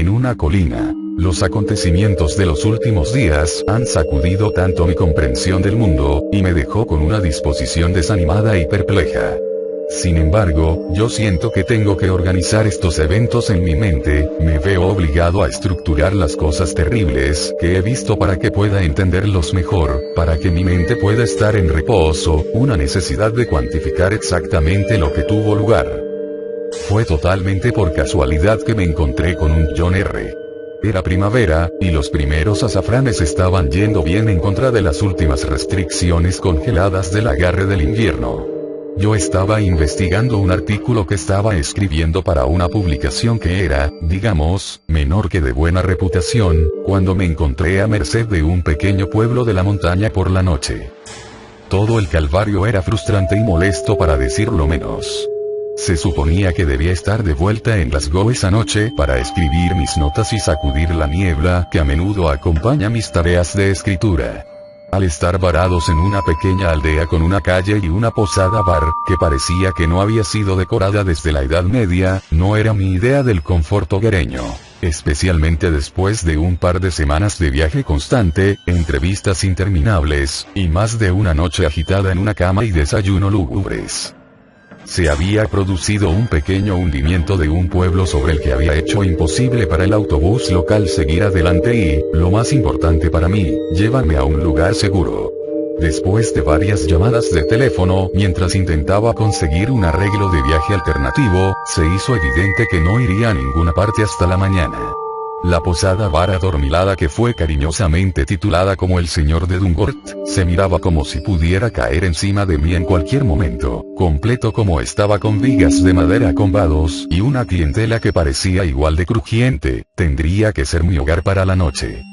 en una colina. Los acontecimientos de los últimos días han sacudido tanto mi comprensión del mundo, y me dejó con una disposición desanimada y perpleja. Sin embargo, yo siento que tengo que organizar estos eventos en mi mente, me veo obligado a estructurar las cosas terribles que he visto para que pueda entenderlos mejor, para que mi mente pueda estar en reposo, una necesidad de cuantificar exactamente lo que tuvo lugar. Fue totalmente por casualidad que me encontré con un John R. Era primavera, y los primeros azafranes estaban yendo bien en contra de las últimas restricciones congeladas del agarre del invierno. Yo estaba investigando un artículo que estaba escribiendo para una publicación que era, digamos, menor que de buena reputación, cuando me encontré a merced de un pequeño pueblo de la montaña por la noche. Todo el calvario era frustrante y molesto para decirlo menos. Se suponía que debía estar de vuelta en Glasgow esa noche para escribir mis notas y sacudir la niebla que a menudo acompaña mis tareas de escritura. Al estar varados en una pequeña aldea con una calle y una posada bar, que parecía que no había sido decorada desde la Edad Media, no era mi idea del confort hogareño. Especialmente después de un par de semanas de viaje constante, entrevistas interminables, y más de una noche agitada en una cama y desayuno lúgubres. Se había producido un pequeño hundimiento de un pueblo sobre el que había hecho imposible para el autobús local seguir adelante y, lo más importante para mí, llevarme a un lugar seguro. Después de varias llamadas de teléfono mientras intentaba conseguir un arreglo de viaje alternativo, se hizo evidente que no iría a ninguna parte hasta la mañana. La posada bar adormilada, que fue cariñosamente titulada como el Señor de Dungort, se miraba como si pudiera caer encima de mí en cualquier momento, completo como estaba, con vigas de madera con vados y una clientela que parecía igual de crujiente. Tendría que ser mi hogar para la noche.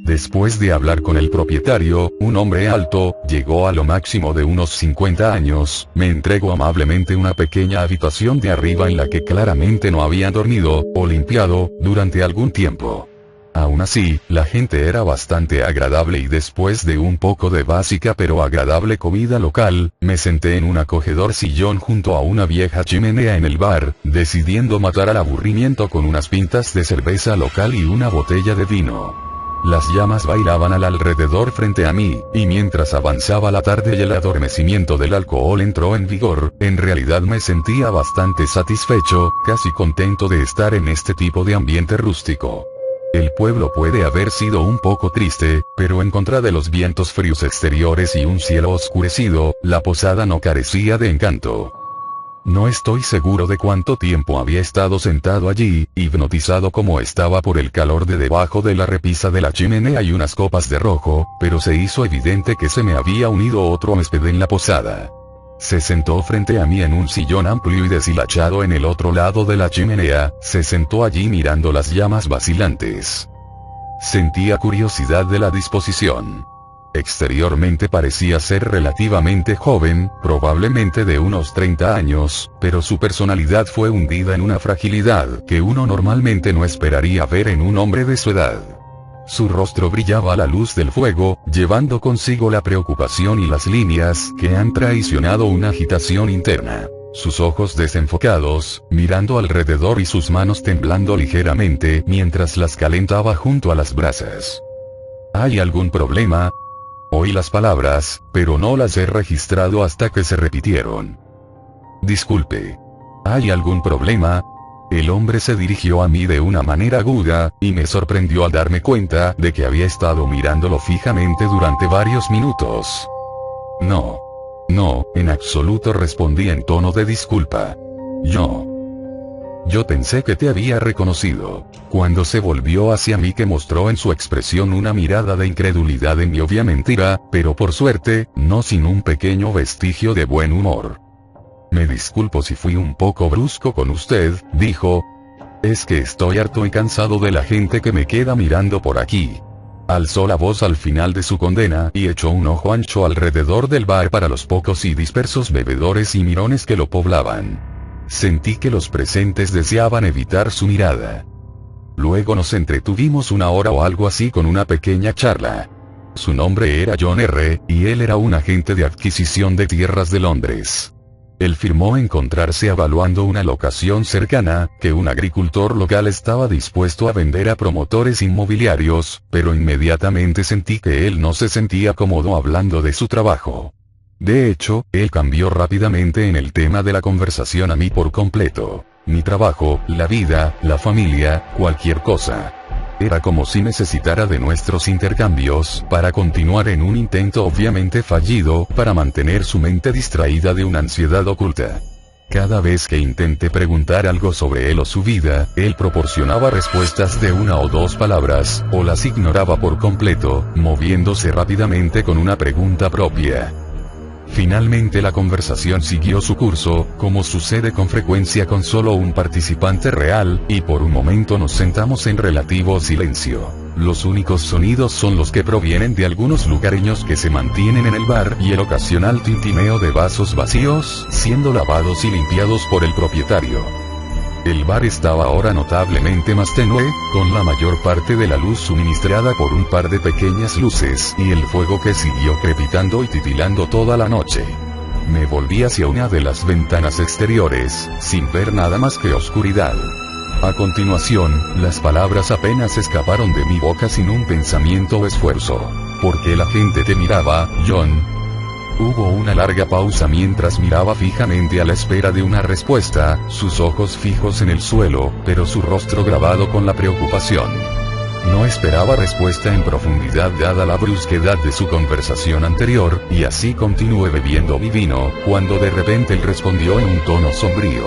Después de hablar con el propietario, un hombre alto, llegó a lo máximo de unos 50 años, me entregó amablemente una pequeña habitación de arriba en la que claramente no había dormido, o limpiado, durante algún tiempo. Aún así, la gente era bastante agradable y después de un poco de básica pero agradable comida local, me senté en un acogedor sillón junto a una vieja chimenea en el bar, decidiendo matar al aburrimiento con unas pintas de cerveza local y una botella de vino. Las llamas bailaban al alrededor frente a mí, y mientras avanzaba la tarde y el adormecimiento del alcohol entró en vigor, en realidad me sentía bastante satisfecho, casi contento de estar en este tipo de ambiente rústico. El pueblo puede haber sido un poco triste, pero en contra de los vientos fríos exteriores y un cielo oscurecido, la posada no carecía de encanto. No estoy seguro de cuánto tiempo había estado sentado allí, hipnotizado como estaba por el calor de debajo de la repisa de la chimenea y unas copas de rojo, pero se hizo evidente que se me había unido otro huésped en la posada. Se sentó frente a mí en un sillón amplio y deshilachado en el otro lado de la chimenea, se sentó allí mirando las llamas vacilantes. Sentía curiosidad de la disposición. Exteriormente parecía ser relativamente joven, probablemente de unos 30 años, pero su personalidad fue hundida en una fragilidad que uno normalmente no esperaría ver en un hombre de su edad. Su rostro brillaba a la luz del fuego, llevando consigo la preocupación y las líneas que han traicionado una agitación interna. Sus ojos desenfocados, mirando alrededor y sus manos temblando ligeramente mientras las calentaba junto a las brasas. ¿Hay algún problema? Oí las palabras, pero no las he registrado hasta que se repitieron. Disculpe. ¿Hay algún problema? El hombre se dirigió a mí de una manera aguda, y me sorprendió al darme cuenta de que había estado mirándolo fijamente durante varios minutos. No. No, en absoluto, respondí en tono de disculpa. Yo pensé que te había reconocido. Cuando se volvió hacia mí, que mostró en su expresión una mirada de incredulidad en mi obvia mentira, pero por suerte, no sin un pequeño vestigio de buen humor. Me disculpo si fui un poco brusco con usted, dijo. Es que estoy harto y cansado de la gente que me queda mirando por aquí. Alzó la voz al final de su condena y echó un ojo ancho alrededor del bar para los pocos y dispersos bebedores y mirones que lo poblaban. Sentí que los presentes deseaban evitar su mirada. Luego nos entretuvimos una hora o algo así con una pequeña charla. Su nombre era John R., y él era un agente de adquisición de tierras de Londres. Él firmó encontrarse evaluando una locación cercana, que un agricultor local estaba dispuesto a vender a promotores inmobiliarios, pero inmediatamente sentí que él no se sentía cómodo hablando de su trabajo. De hecho, él cambió rápidamente en el tema de la conversación a mí por completo. Mi trabajo, la vida, la familia, cualquier cosa. Era como si necesitara de nuestros intercambios para continuar en un intento obviamente fallido, para mantener su mente distraída de una ansiedad oculta. Cada vez que intenté preguntar algo sobre él o su vida, él proporcionaba respuestas de una o dos palabras, o las ignoraba por completo, moviéndose rápidamente con una pregunta propia. Finalmente la conversación siguió su curso, como sucede con frecuencia con solo un participante real, y por un momento nos sentamos en relativo silencio. Los únicos sonidos son los que provienen de algunos lugareños que se mantienen en el bar y el ocasional tintineo de vasos vacíos, siendo lavados y limpiados por el propietario. El bar estaba ahora notablemente más tenue, con la mayor parte de la luz suministrada por un par de pequeñas luces y el fuego que siguió crepitando y titilando toda la noche. Me volví hacia una de las ventanas exteriores, sin ver nada más que oscuridad. A continuación, las palabras apenas escaparon de mi boca sin un pensamiento o esfuerzo. ¿Por qué la gente te miraba, John? Hubo una larga pausa mientras miraba fijamente a la espera de una respuesta, sus ojos fijos en el suelo, pero su rostro grabado con la preocupación. No esperaba respuesta en profundidad dada la brusquedad de su conversación anterior, y así continué bebiendo mi vino, cuando de repente él respondió en un tono sombrío.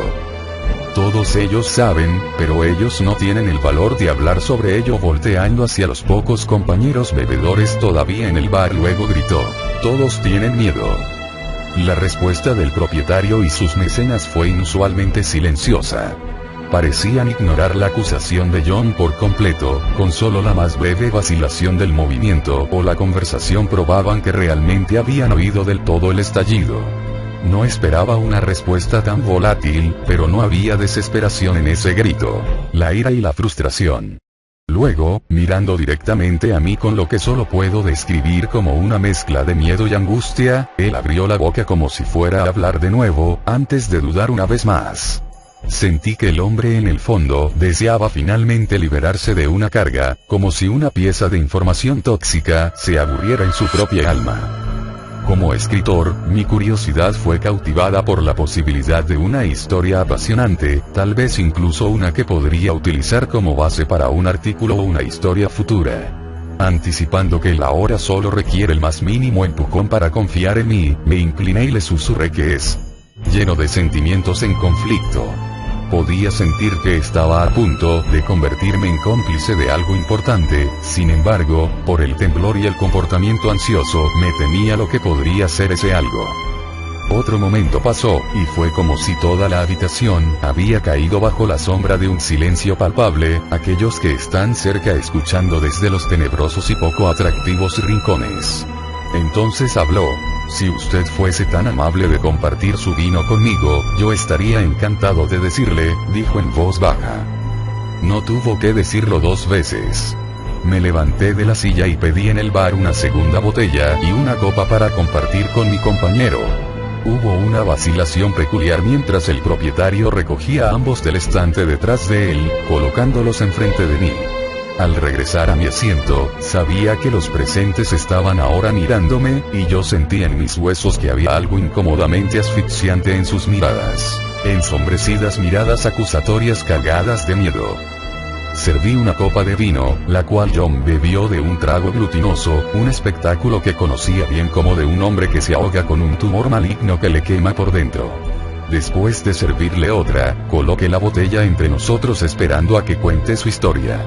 Todos ellos saben, pero ellos no tienen el valor de hablar sobre ello. Volteando hacia los pocos compañeros bebedores todavía en el bar, luego gritó: todos tienen miedo. La respuesta del propietario y sus mecenas fue inusualmente silenciosa. Parecían ignorar la acusación de John por completo, con solo la más breve vacilación del movimiento o la conversación probaban que realmente habían oído del todo el estallido. No esperaba una respuesta tan volátil, pero no había desesperación en ese grito. La ira y la frustración. Luego, mirando directamente a mí con lo que solo puedo describir como una mezcla de miedo y angustia, él abrió la boca como si fuera a hablar de nuevo, antes de dudar una vez más. Sentí que el hombre en el fondo deseaba finalmente liberarse de una carga, como si una pieza de información tóxica se aburriera en su propia alma. Como escritor, mi curiosidad fue cautivada por la posibilidad de una historia apasionante, tal vez incluso una que podría utilizar como base para un artículo o una historia futura. Anticipando que él ahora solo requiere el más mínimo empujón para confiar en mí, me incliné y le susurré que es lleno de sentimientos en conflicto. Podía sentir que estaba a punto de convertirme en cómplice de algo importante, sin embargo, por el temblor y el comportamiento ansioso, me temía lo que podría ser ese algo. Otro momento pasó, y fue como si toda la habitación había caído bajo la sombra de un silencio palpable, aquellos que están cerca escuchando desde los tenebrosos y poco atractivos rincones. Entonces habló. Si usted fuese tan amable de compartir su vino conmigo, yo estaría encantado de decirle, dijo en voz baja. No tuvo que decirlo dos veces. Me levanté de la silla y pedí en el bar una segunda botella y una copa para compartir con mi compañero. Hubo una vacilación peculiar mientras el propietario recogía a ambos del estante detrás de él, colocándolos enfrente de mí. Al regresar a mi asiento, sabía que los presentes estaban ahora mirándome, y yo sentía en mis huesos que había algo incómodamente asfixiante en sus miradas. Ensombrecidas miradas acusatorias cargadas de miedo. Serví una copa de vino, la cual John bebió de un trago glutinoso, un espectáculo que conocía bien como de un hombre que se ahoga con un tumor maligno que le quema por dentro. Después de servirle otra, coloqué la botella entre nosotros esperando a que cuente su historia.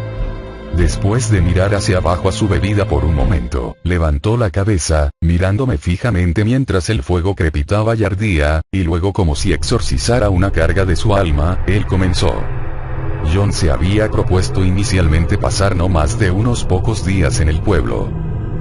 Después de mirar hacia abajo a su bebida por un momento, levantó la cabeza, mirándome fijamente mientras el fuego crepitaba y ardía, y luego como si exorcizara una carga de su alma, él comenzó. John se había propuesto inicialmente pasar no más de unos pocos días en el pueblo.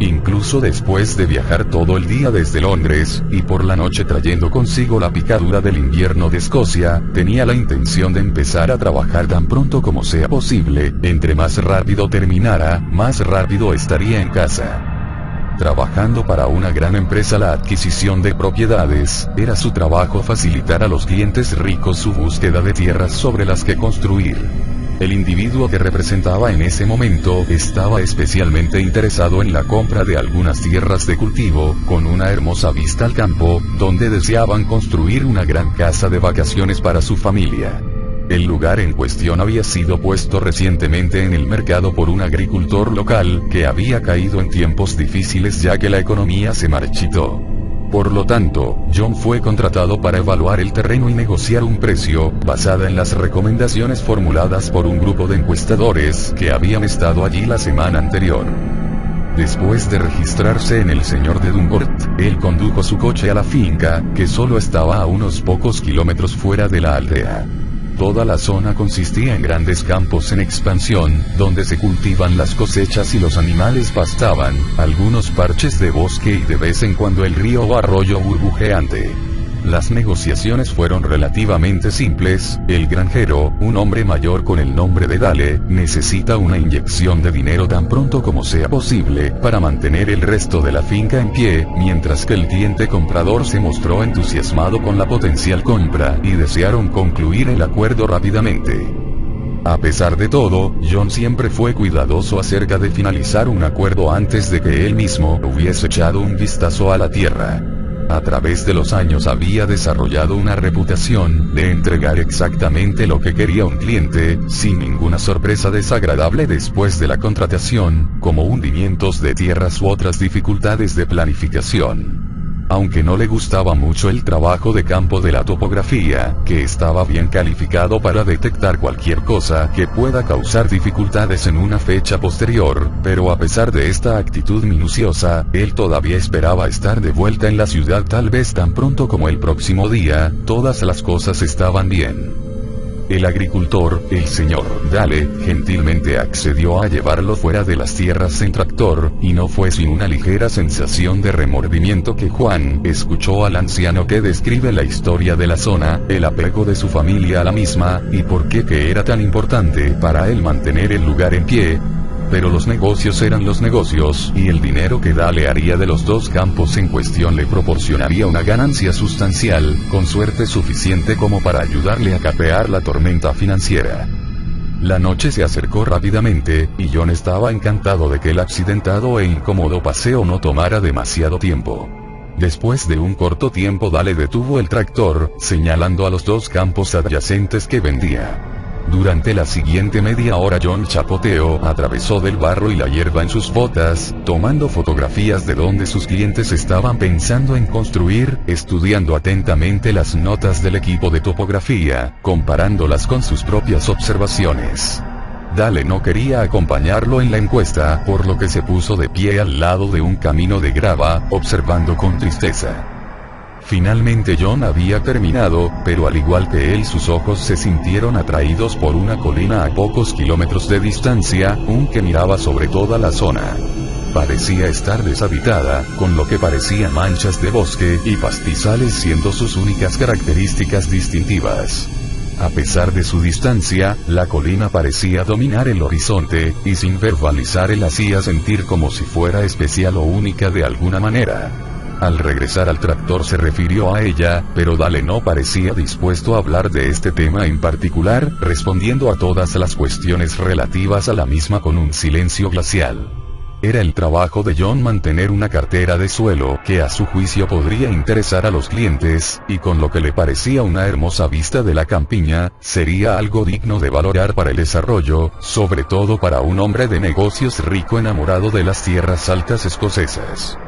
Incluso después de viajar todo el día desde Londres, y por la noche trayendo consigo la picadura del invierno de Escocia, tenía la intención de empezar a trabajar tan pronto como sea posible. Entre más rápido terminara, más rápido estaría en casa. Trabajando para una gran empresa la adquisición de propiedades, era su trabajo facilitar a los clientes ricos su búsqueda de tierras sobre las que construir. El individuo que representaba en ese momento estaba especialmente interesado en la compra de algunas tierras de cultivo, con una hermosa vista al campo, donde deseaban construir una gran casa de vacaciones para su familia. El lugar en cuestión había sido puesto recientemente en el mercado por un agricultor local, que había caído en tiempos difíciles ya que la economía se marchitó. Por lo tanto, John fue contratado para evaluar el terreno y negociar un precio, basada en las recomendaciones formuladas por un grupo de encuestadores, que habían estado allí la semana anterior. Después de registrarse en el señor de Dunbort, él condujo su coche a la finca, que solo estaba a unos pocos kilómetros fuera de la aldea. Toda la zona consistía en grandes campos en expansión, donde se cultivan las cosechas y los animales pastaban, algunos parches de bosque y de vez en cuando el río o arroyo burbujeante. Las negociaciones fueron relativamente simples. El granjero, un hombre mayor con el nombre de Dale, necesita una inyección de dinero tan pronto como sea posible, para mantener el resto de la finca en pie, mientras que el cliente comprador se mostró entusiasmado con la potencial compra, y desearon concluir el acuerdo rápidamente. A pesar de todo, John siempre fue cuidadoso acerca de finalizar un acuerdo antes de que él mismo hubiese echado un vistazo a la tierra. A través de los años había desarrollado una reputación de entregar exactamente lo que quería un cliente, sin ninguna sorpresa desagradable después de la contratación, como hundimientos de tierras u otras dificultades de planificación. Aunque no le gustaba mucho el trabajo de campo de la topografía, que estaba bien calificado para detectar cualquier cosa que pueda causar dificultades en una fecha posterior, pero a pesar de esta actitud minuciosa, él todavía esperaba estar de vuelta en la ciudad tal vez tan pronto como el próximo día. Todas las cosas estaban bien. El agricultor, el señor Dale, gentilmente accedió a llevarlo fuera de las tierras en tractor, y no fue sin una ligera sensación de remordimiento que Juan escuchó al anciano que describe la historia de la zona, el apego de su familia a la misma, y por qué que era tan importante para él mantener el lugar en pie. Pero los negocios eran los negocios, y el dinero que Dale haría de los dos campos en cuestión le proporcionaría una ganancia sustancial, con suerte suficiente como para ayudarle a capear la tormenta financiera. La noche se acercó rápidamente, y John estaba encantado de que el accidentado e incómodo paseo no tomara demasiado tiempo. Después de un corto tiempo Dale detuvo el tractor, señalando a los dos campos adyacentes que vendía. Durante la siguiente media hora John chapoteó, atravesó del barro y la hierba en sus botas, tomando fotografías de donde sus clientes estaban pensando en construir, estudiando atentamente las notas del equipo de topografía, comparándolas con sus propias observaciones. Dale no quería acompañarlo en la encuesta, por lo que se puso de pie al lado de un camino de grava, observando con tristeza. Finalmente John había terminado, pero al igual que él sus ojos se sintieron atraídos por una colina a pocos kilómetros de distancia, que miraba sobre toda la zona. Parecía estar deshabitada, con lo que parecían manchas de bosque y pastizales siendo sus únicas características distintivas. A pesar de su distancia, la colina parecía dominar el horizonte, y sin verbalizar él hacía sentir como si fuera especial o única de alguna manera. Al regresar al tractor se refirió a ella, pero Dale no parecía dispuesto a hablar de este tema en particular, respondiendo a todas las cuestiones relativas a la misma con un silencio glacial. Era el trabajo de John mantener una cartera de suelo que a su juicio podría interesar a los clientes, y con lo que le parecía una hermosa vista de la campiña, sería algo digno de valorar para el desarrollo, sobre todo para un hombre de negocios rico enamorado de las tierras altas escocesas.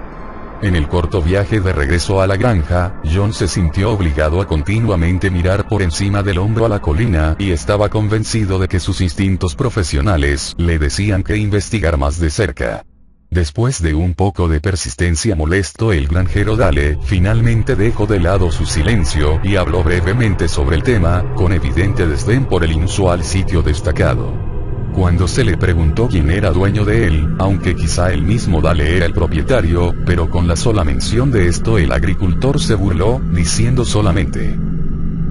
En el corto viaje de regreso a la granja, John se sintió obligado a continuamente mirar por encima del hombro a la colina, y estaba convencido de que sus instintos profesionales le decían que investigar más de cerca. Después de un poco de persistencia molesto, el granjero Dale finalmente dejó de lado su silencio y habló brevemente sobre el tema, con evidente desdén por el inusual sitio destacado. Cuando se le preguntó quién era dueño de él, aunque quizá el mismo Dale era el propietario, pero con la sola mención de esto el agricultor se burló, diciendo solamente: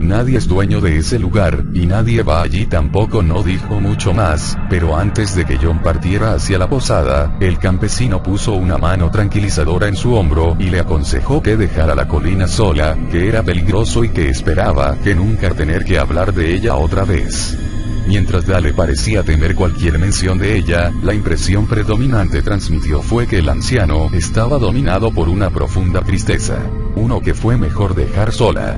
nadie es dueño de ese lugar, y nadie va allí tampoco. No dijo mucho más, pero antes de que John partiera hacia la posada, el campesino puso una mano tranquilizadora en su hombro y le aconsejó que dejara la colina sola, que era peligroso y que esperaba que nunca tener que hablar de ella otra vez. Mientras Dale parecía temer cualquier mención de ella, la impresión predominante transmitió fue que el anciano estaba dominado por una profunda tristeza. Uno que fue mejor dejar sola.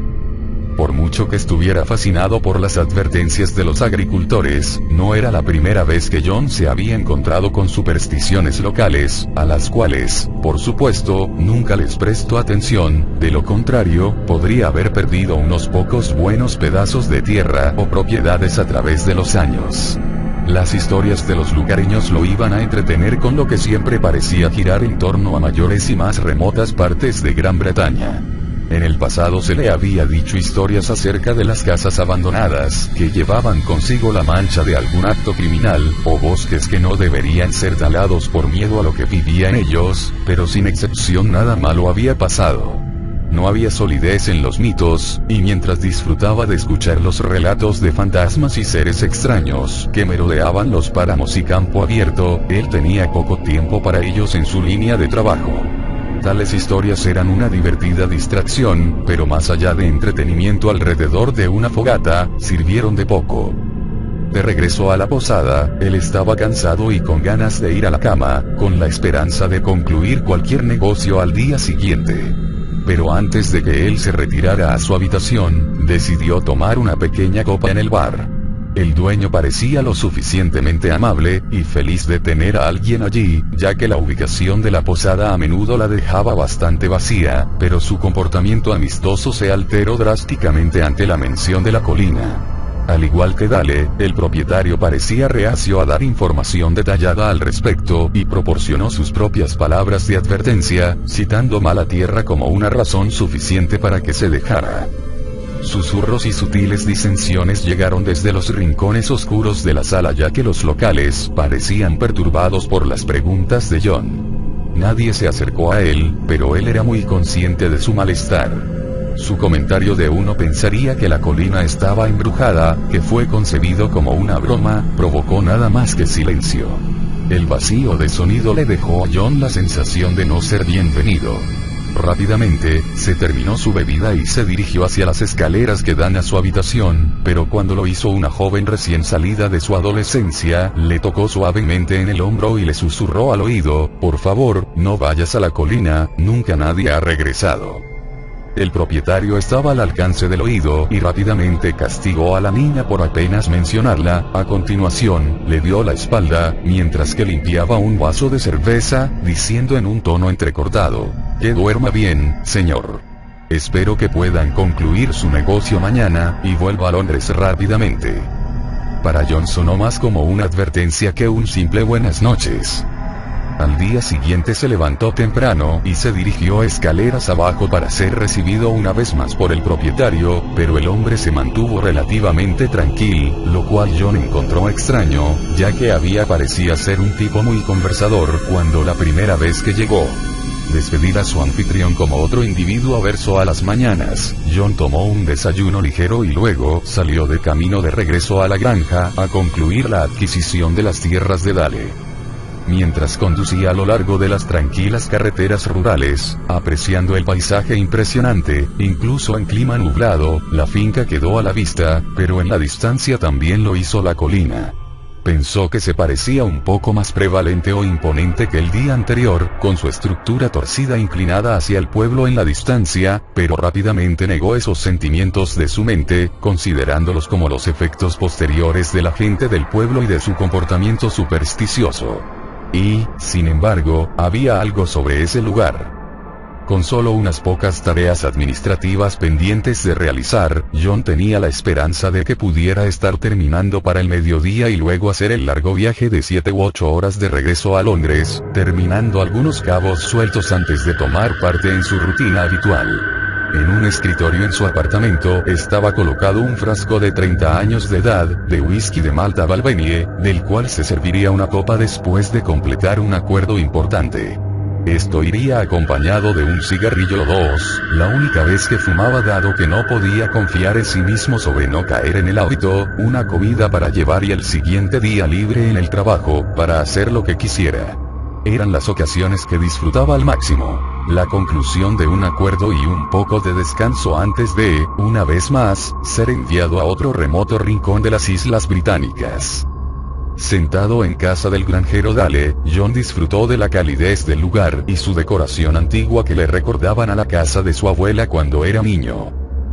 Por mucho que estuviera fascinado por las advertencias de los agricultores, no era la primera vez que John se había encontrado con supersticiones locales, a las cuales, por supuesto, nunca les prestó atención. De lo contrario, podría haber perdido unos pocos buenos pedazos de tierra o propiedades a través de los años. Las historias de los lugareños lo iban a entretener con lo que siempre parecía girar en torno a mayores y más remotas partes de Gran Bretaña. En el pasado se le había dicho historias acerca de las casas abandonadas, que llevaban consigo la mancha de algún acto criminal, o bosques que no deberían ser talados por miedo a lo que vivía en ellos, pero sin excepción nada malo había pasado. No había solidez en los mitos, y mientras disfrutaba de escuchar los relatos de fantasmas y seres extraños que merodeaban los páramos y campo abierto, él tenía poco tiempo para ellos en su línea de trabajo. Tales historias eran una divertida distracción, pero más allá de entretenimiento alrededor de una fogata, sirvieron de poco. De regreso a la posada, él estaba cansado y con ganas de ir a la cama, con la esperanza de concluir cualquier negocio al día siguiente. Pero antes de que él se retirara a su habitación, decidió tomar una pequeña copa en el bar. El dueño parecía lo suficientemente amable y feliz de tener a alguien allí, ya que la ubicación de la posada a menudo la dejaba bastante vacía, pero su comportamiento amistoso se alteró drásticamente ante la mención de la colina. Al igual que Dale, el propietario parecía reacio a dar información detallada al respecto, y proporcionó sus propias palabras de advertencia, citando mala tierra como una razón suficiente para que se dejara. Susurros y sutiles disensiones llegaron desde los rincones oscuros de la sala, ya que los locales parecían perturbados por las preguntas de John. Nadie se acercó a él, pero él era muy consciente de su malestar. Su comentario de uno pensaría que la colina estaba embrujada, que fue concebido como una broma, provocó nada más que silencio. El vacío de sonido le dejó a John la sensación de no ser bienvenido. Rápidamente, se terminó su bebida y se dirigió hacia las escaleras que dan a su habitación, pero cuando lo hizo una joven recién salida de su adolescencia, le tocó suavemente en el hombro y le susurró al oído: "Por favor, no vayas a la colina, nunca nadie ha regresado". El propietario estaba al alcance del oído y rápidamente castigó a la niña por apenas mencionarla. A continuación, le dio la espalda, mientras que limpiaba un vaso de cerveza, diciendo en un tono entrecortado: "Que duerma bien, señor. Espero que puedan concluir su negocio mañana, y vuelva a Londres rápidamente". Para John sonó más como una advertencia que un simple buenas noches. Al día siguiente se levantó temprano y se dirigió escaleras abajo para ser recibido una vez más por el propietario, pero el hombre se mantuvo relativamente tranquilo, lo cual John encontró extraño, ya que parecía ser un tipo muy conversador cuando la primera vez que llegó. Despedir a su anfitrión como otro individuo averso a las mañanas, John tomó un desayuno ligero y luego salió de camino de regreso a la granja a concluir la adquisición de las tierras de Dale. Mientras conducía a lo largo de las tranquilas carreteras rurales, apreciando el paisaje impresionante, incluso en clima nublado, la finca quedó a la vista, pero en la distancia también lo hizo la colina. Pensó que se parecía un poco más prevalente o imponente que el día anterior, con su estructura torcida inclinada hacia el pueblo en la distancia, pero rápidamente negó esos sentimientos de su mente, considerándolos como los efectos posteriores de la gente del pueblo y de su comportamiento supersticioso. Y, sin embargo, había algo sobre ese lugar. Con solo unas pocas tareas administrativas pendientes de realizar, John tenía la esperanza de que pudiera estar terminando para el mediodía y luego hacer el largo viaje de 7 u 8 horas de regreso a Londres, terminando algunos cabos sueltos antes de tomar parte en su rutina habitual. En un escritorio en su apartamento estaba colocado un frasco de 30 años de edad, de whisky de Malta Balvenie, del cual se serviría una copa después de completar un acuerdo importante. Esto iría acompañado de un cigarrillo o dos, la única vez que fumaba dado que no podía confiar en sí mismo sobre no caer en el hábito, una comida para llevar y el siguiente día libre en el trabajo, para hacer lo que quisiera. Eran las ocasiones que disfrutaba al máximo. La conclusión de un acuerdo y un poco de descanso antes de, una vez más, ser enviado a otro remoto rincón de las Islas Británicas. Sentado en casa del granjero Dale, John disfrutó de la calidez del lugar y su decoración antigua que le recordaban a la casa de su abuela cuando era niño.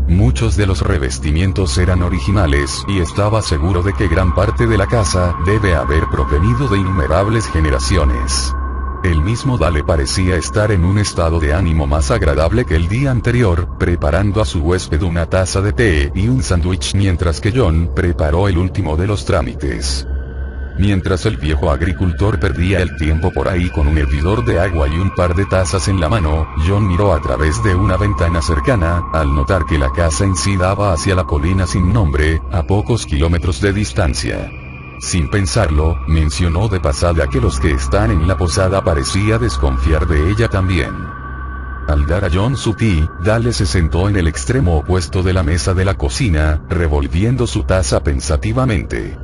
Muchos de los revestimientos eran originales y estaba seguro de que gran parte de la casa debe haber provenido de innumerables generaciones. El mismo Dale parecía estar en un estado de ánimo más agradable que el día anterior, preparando a su huésped una taza de té y un sándwich mientras que John preparó el último de los trámites. Mientras el viejo agricultor perdía el tiempo por ahí con un hervidor de agua y un par de tazas en la mano, John miró a través de una ventana cercana, al notar que la casa en sí daba hacia la colina sin nombre, a pocos kilómetros de distancia. Sin pensarlo, mencionó de pasada que los que están en la posada parecía desconfiar de ella también. Al dar a John su té, Dale se sentó en el extremo opuesto de la mesa de la cocina, revolviendo su taza pensativamente.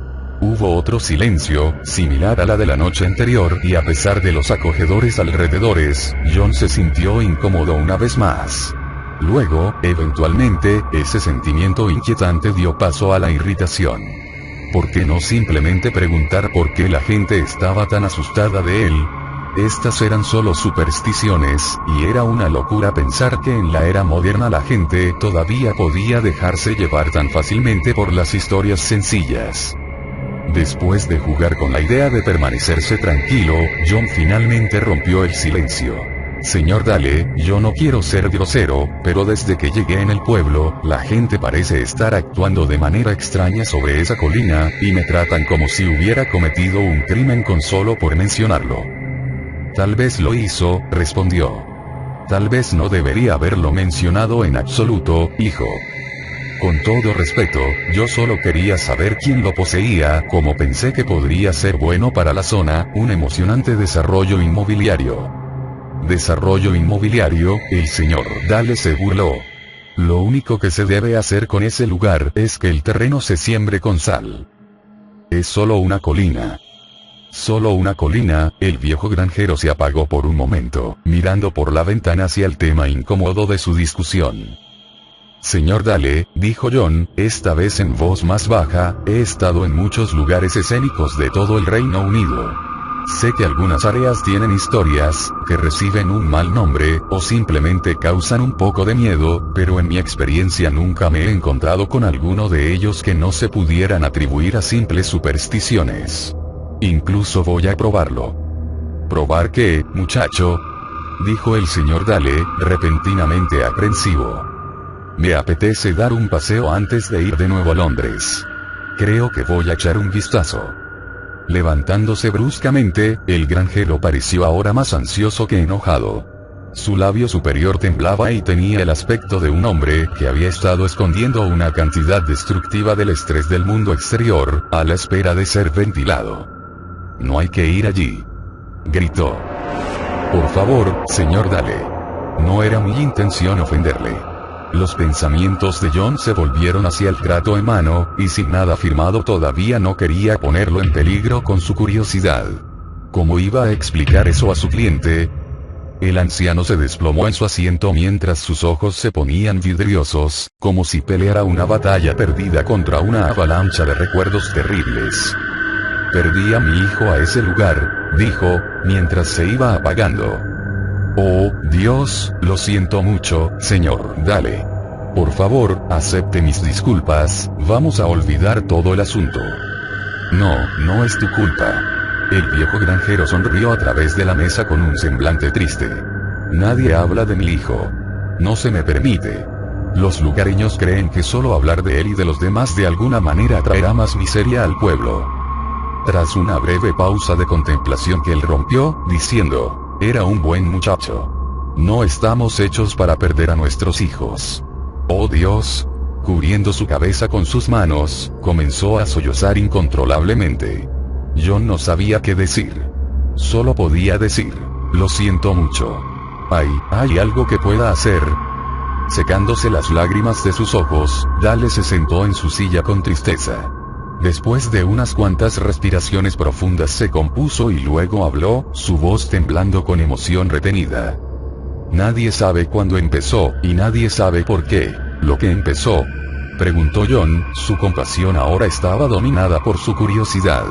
Hubo otro silencio, similar a la de la noche anterior, y a pesar de los acogedores alrededores, John se sintió incómodo una vez más. Luego, eventualmente, ese sentimiento inquietante dio paso a la irritación. ¿Por qué no simplemente preguntar por qué la gente estaba tan asustada de él? Estas eran solo supersticiones, y era una locura pensar que en la era moderna la gente todavía podía dejarse llevar tan fácilmente por las historias sencillas. Después de jugar con la idea de permanecerse tranquilo, John finalmente rompió el silencio. Señor Dale, yo no quiero ser grosero, pero desde que llegué en el pueblo, la gente parece estar actuando de manera extraña sobre esa colina, y me tratan como si hubiera cometido un crimen con solo por mencionarlo. Tal vez lo hizo, respondió. Tal vez no debería haberlo mencionado en absoluto, hijo. Con todo respeto, yo solo quería saber quién lo poseía, como pensé que podría ser bueno para la zona, un emocionante desarrollo inmobiliario. Desarrollo inmobiliario, el señor Dale se burló. Lo único que se debe hacer con ese lugar es que el terreno se siembre con sal. Es solo una colina. Solo una colina, el viejo granjero se apagó por un momento, mirando por la ventana hacia el tema incómodo de su discusión. Señor Dale, dijo John, esta vez en voz más baja, he estado en muchos lugares escénicos de todo el Reino Unido. Sé que algunas áreas tienen historias, que reciben un mal nombre, o simplemente causan un poco de miedo, pero en mi experiencia nunca me he encontrado con alguno de ellos que no se pudieran atribuir a simples supersticiones. Incluso voy a probarlo. ¿Probar qué, muchacho?, dijo el señor Dale, repentinamente aprensivo. Me apetece dar un paseo antes de ir de nuevo a Londres. Creo que voy a echar un vistazo. Levantándose bruscamente, el granjero pareció ahora más ansioso que enojado. Su labio superior temblaba y tenía el aspecto de un hombre que había estado escondiendo una cantidad destructiva del estrés del mundo exterior, a la espera de ser ventilado. No hay que ir allí, gritó. Por favor, señor Dale. No era mi intención ofenderle. Los pensamientos de John se volvieron hacia el trato en mano, y sin nada firmado todavía no quería ponerlo en peligro con su curiosidad. ¿Cómo iba a explicar eso a su cliente? El anciano se desplomó en su asiento mientras sus ojos se ponían vidriosos, como si peleara una batalla perdida contra una avalancha de recuerdos terribles. Perdí a mi hijo a ese lugar, dijo, mientras se iba apagando. Oh, Dios, lo siento mucho, señor Dale. Por favor, acepte mis disculpas, vamos a olvidar todo el asunto. No, no es tu culpa. El viejo granjero sonrió a través de la mesa con un semblante triste. Nadie habla de mi hijo. No se me permite. Los lugareños creen que solo hablar de él y de los demás de alguna manera traerá más miseria al pueblo. Tras una breve pausa de contemplación que él rompió, diciendo, era un buen muchacho. No estamos hechos para perder a nuestros hijos. Oh Dios. Cubriendo su cabeza con sus manos, comenzó a sollozar incontrolablemente. John no sabía qué decir. Solo podía decir, Lo siento mucho. ¿Hay algo que pueda hacer? Secándose las lágrimas de sus ojos, Dale se sentó en su silla con tristeza. Después de unas cuantas respiraciones profundas se compuso y luego habló, su voz temblando con emoción retenida. Nadie sabe cuándo empezó, y nadie sabe por qué. ¿Lo que empezó?, preguntó John, su compasión ahora estaba dominada por su curiosidad.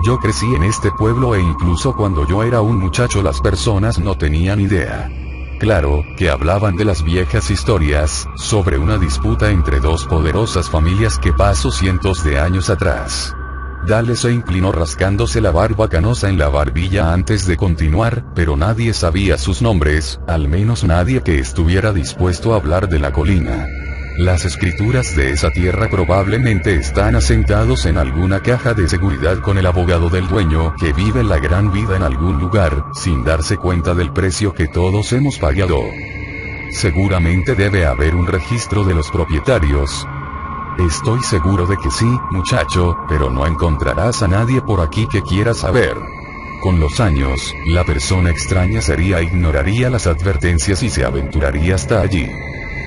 Yo crecí en este pueblo e incluso cuando yo era un muchacho las personas no tenían idea. Claro, que hablaban de las viejas historias, sobre una disputa entre dos poderosas familias que pasó cientos de años atrás. Dale se inclinó rascándose la barba canosa en la barbilla antes de continuar, pero nadie sabía sus nombres, al menos nadie que estuviera dispuesto a hablar de la colina. Las escrituras de esa tierra probablemente están asentados en alguna caja de seguridad con el abogado del dueño que vive la gran vida en algún lugar, sin darse cuenta del precio que todos hemos pagado. Seguramente debe haber un registro de los propietarios. Estoy seguro de que sí, muchacho, pero no encontrarás a nadie por aquí que quiera saber. Con los años, la persona extraña ignoraría las advertencias y se aventuraría hasta allí.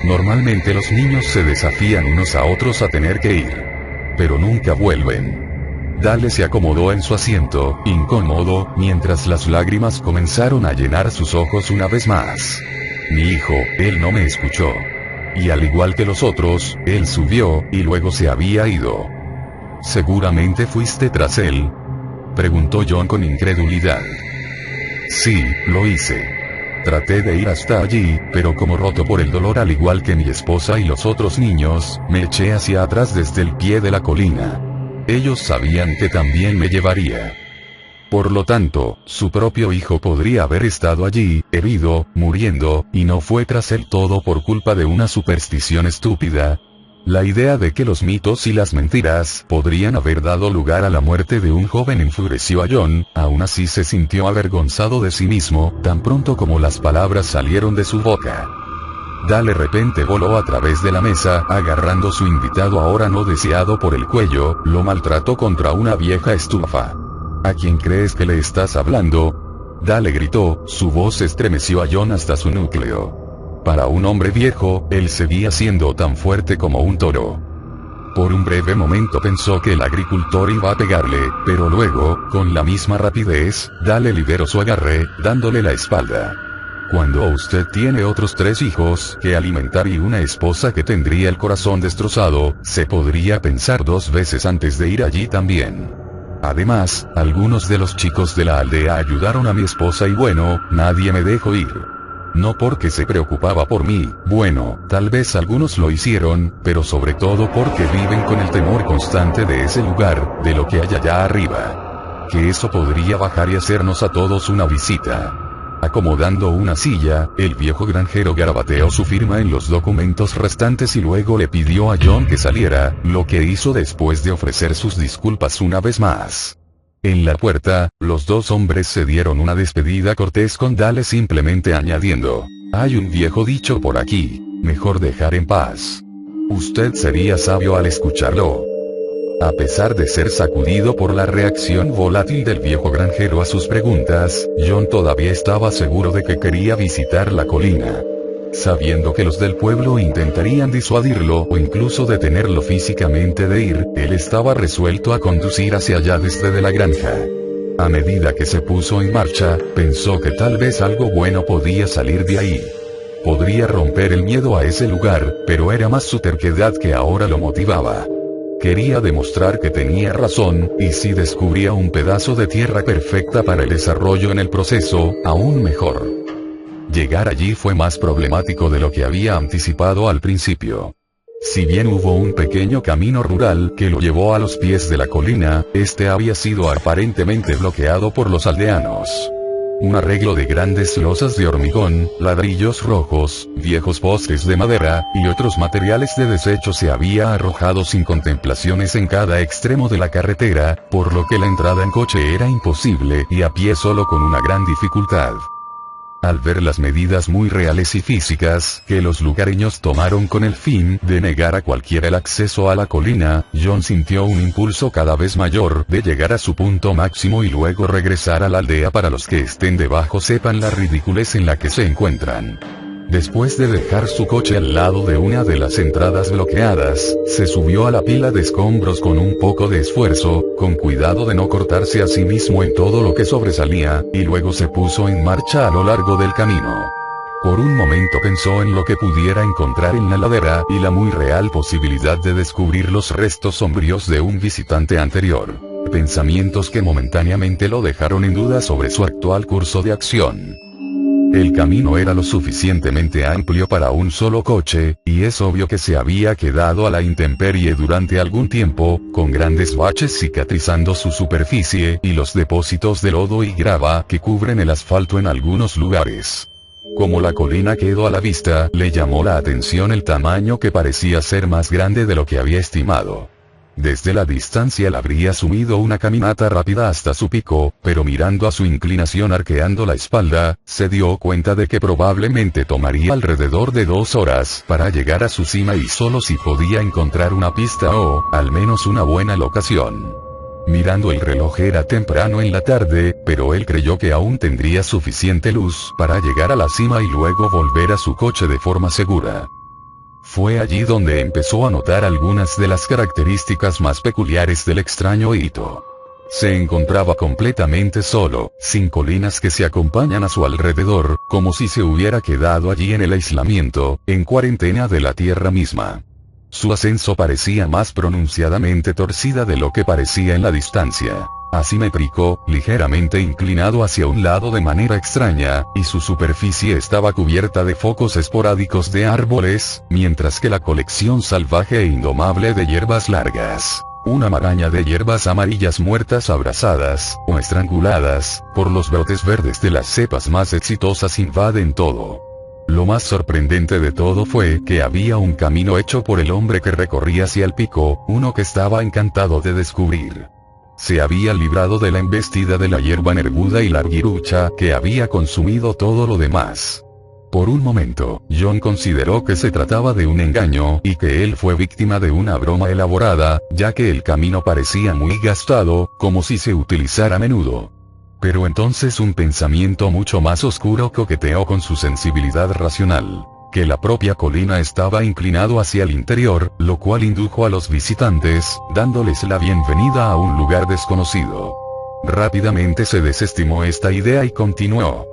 Normalmente los niños se desafían unos a otros a tener que ir. Pero nunca vuelven. Dale se acomodó en su asiento, incómodo, mientras las lágrimas comenzaron a llenar sus ojos una vez más. Mi hijo, él no me escuchó. Y al igual que los otros, él subió, y luego se había ido. ¿Seguramente fuiste tras él?, preguntó John con incredulidad. Sí, lo hice. Traté de ir hasta allí, pero como roto por el dolor al igual que mi esposa y los otros niños, me eché hacia atrás desde el pie de la colina. Ellos sabían que también me llevaría. Por lo tanto, su propio hijo podría haber estado allí, herido, muriendo, y no fue tras él todo por culpa de una superstición estúpida. La idea de que los mitos y las mentiras podrían haber dado lugar a la muerte de un joven enfureció a John, aún así se sintió avergonzado de sí mismo, tan pronto como las palabras salieron de su boca. Dale repente voló a través de la mesa, agarrando su invitado ahora no deseado por el cuello, lo maltrató contra una vieja estufa. ¿A quién crees que le estás hablando?, Dale gritó, su voz estremeció a John hasta su núcleo. Para un hombre viejo, él seguía siendo tan fuerte como un toro. Por un breve momento pensó que el agricultor iba a pegarle, pero luego, con la misma rapidez, Dale liberó su agarre, dándole la espalda. Cuando usted tiene otros 3 hijos que alimentar y una esposa que tendría el corazón destrozado, se podría pensar 2 veces antes de ir allí también. Además, algunos de los chicos de la aldea ayudaron a mi esposa y bueno, nadie me dejó ir. No porque se preocupaba por mí, bueno, tal vez algunos lo hicieron, pero sobre todo porque viven con el temor constante de ese lugar, de lo que hay allá arriba. Que eso podría bajar y hacernos a todos una visita. Acomodando una silla, el viejo granjero garabateó su firma en los documentos restantes y luego le pidió a John que saliera, lo que hizo después de ofrecer sus disculpas una vez más. En la puerta, los 2 hombres se dieron una despedida cortés con Dale simplemente añadiendo, hay un viejo dicho por aquí, mejor dejar en paz. Usted sería sabio al escucharlo. A pesar de ser sacudido por la reacción volátil del viejo granjero a sus preguntas, John todavía estaba seguro de que quería visitar la colina. Sabiendo que los del pueblo intentarían disuadirlo o incluso detenerlo físicamente de ir, él estaba resuelto a conducir hacia allá desde la granja. A medida que se puso en marcha, pensó que tal vez algo bueno podía salir de ahí. Podría romper el miedo a ese lugar, pero era más su terquedad que ahora lo motivaba. Quería demostrar que tenía razón, y si descubría un pedazo de tierra perfecta para el desarrollo en el proceso, aún mejor. Llegar allí fue más problemático de lo que había anticipado al principio. Si bien hubo un pequeño camino rural que lo llevó a los pies de la colina, este había sido aparentemente bloqueado por los aldeanos. Un arreglo de grandes losas de hormigón, ladrillos rojos, viejos postes de madera, y otros materiales de desecho se había arrojado sin contemplaciones en cada extremo de la carretera, por lo que la entrada en coche era imposible y a pie solo con una gran dificultad. Al ver las medidas muy reales y físicas que los lugareños tomaron con el fin de negar a cualquiera el acceso a la colina, John sintió un impulso cada vez mayor de llegar a su punto máximo y luego regresar a la aldea para los que estén debajo sepan la ridiculez en la que se encuentran. Después de dejar su coche al lado de una de las entradas bloqueadas, se subió a la pila de escombros con un poco de esfuerzo, con cuidado de no cortarse a sí mismo en todo lo que sobresalía, y luego se puso en marcha a lo largo del camino. Por un momento pensó en lo que pudiera encontrar en la ladera y la muy real posibilidad de descubrir los restos sombríos de un visitante anterior. Pensamientos que momentáneamente lo dejaron en duda sobre su actual curso de acción. El camino era lo suficientemente amplio para un solo coche, y es obvio que se había quedado a la intemperie durante algún tiempo, con grandes baches cicatrizando su superficie y los depósitos de lodo y grava que cubren el asfalto en algunos lugares. Como la colina quedó a la vista, le llamó la atención el tamaño que parecía ser más grande de lo que había estimado. Desde la distancia le habría asumido una caminata rápida hasta su pico, pero mirando a su inclinación arqueando la espalda, se dio cuenta de que probablemente tomaría alrededor de 2 horas para llegar a su cima y solo si podía encontrar una pista o, al menos una buena locación. Mirando el reloj era temprano en la tarde, pero él creyó que aún tendría suficiente luz para llegar a la cima y luego volver a su coche de forma segura. Fue allí donde empezó a notar algunas de las características más peculiares del extraño hito. Se encontraba completamente solo, sin colinas que se acompañan a su alrededor, como si se hubiera quedado allí en el aislamiento, en cuarentena de la tierra misma. Su ascenso parecía más pronunciadamente torcida de lo que parecía en la distancia. Asimétrico, ligeramente inclinado hacia un lado de manera extraña, y su superficie estaba cubierta de focos esporádicos de árboles, mientras que la colección salvaje e indomable de hierbas largas, una maraña de hierbas amarillas muertas abrasadas, o estranguladas, por los brotes verdes de las cepas más exitosas invaden todo. Lo más sorprendente de todo fue que había un camino hecho por el hombre que recorría hacia el pico, uno que estaba encantado de descubrir. Se había librado de la embestida de la hierba nervuda y larguirucha que había consumido todo lo demás. Por un momento, John consideró que se trataba de un engaño y que él fue víctima de una broma elaborada, ya que el camino parecía muy gastado, como si se utilizara a menudo. Pero entonces un pensamiento mucho más oscuro coqueteó con su sensibilidad racional. Que la propia colina estaba inclinado hacia el interior, lo cual indujo a los visitantes, dándoles la bienvenida a un lugar desconocido. Rápidamente se desestimó esta idea y continuó.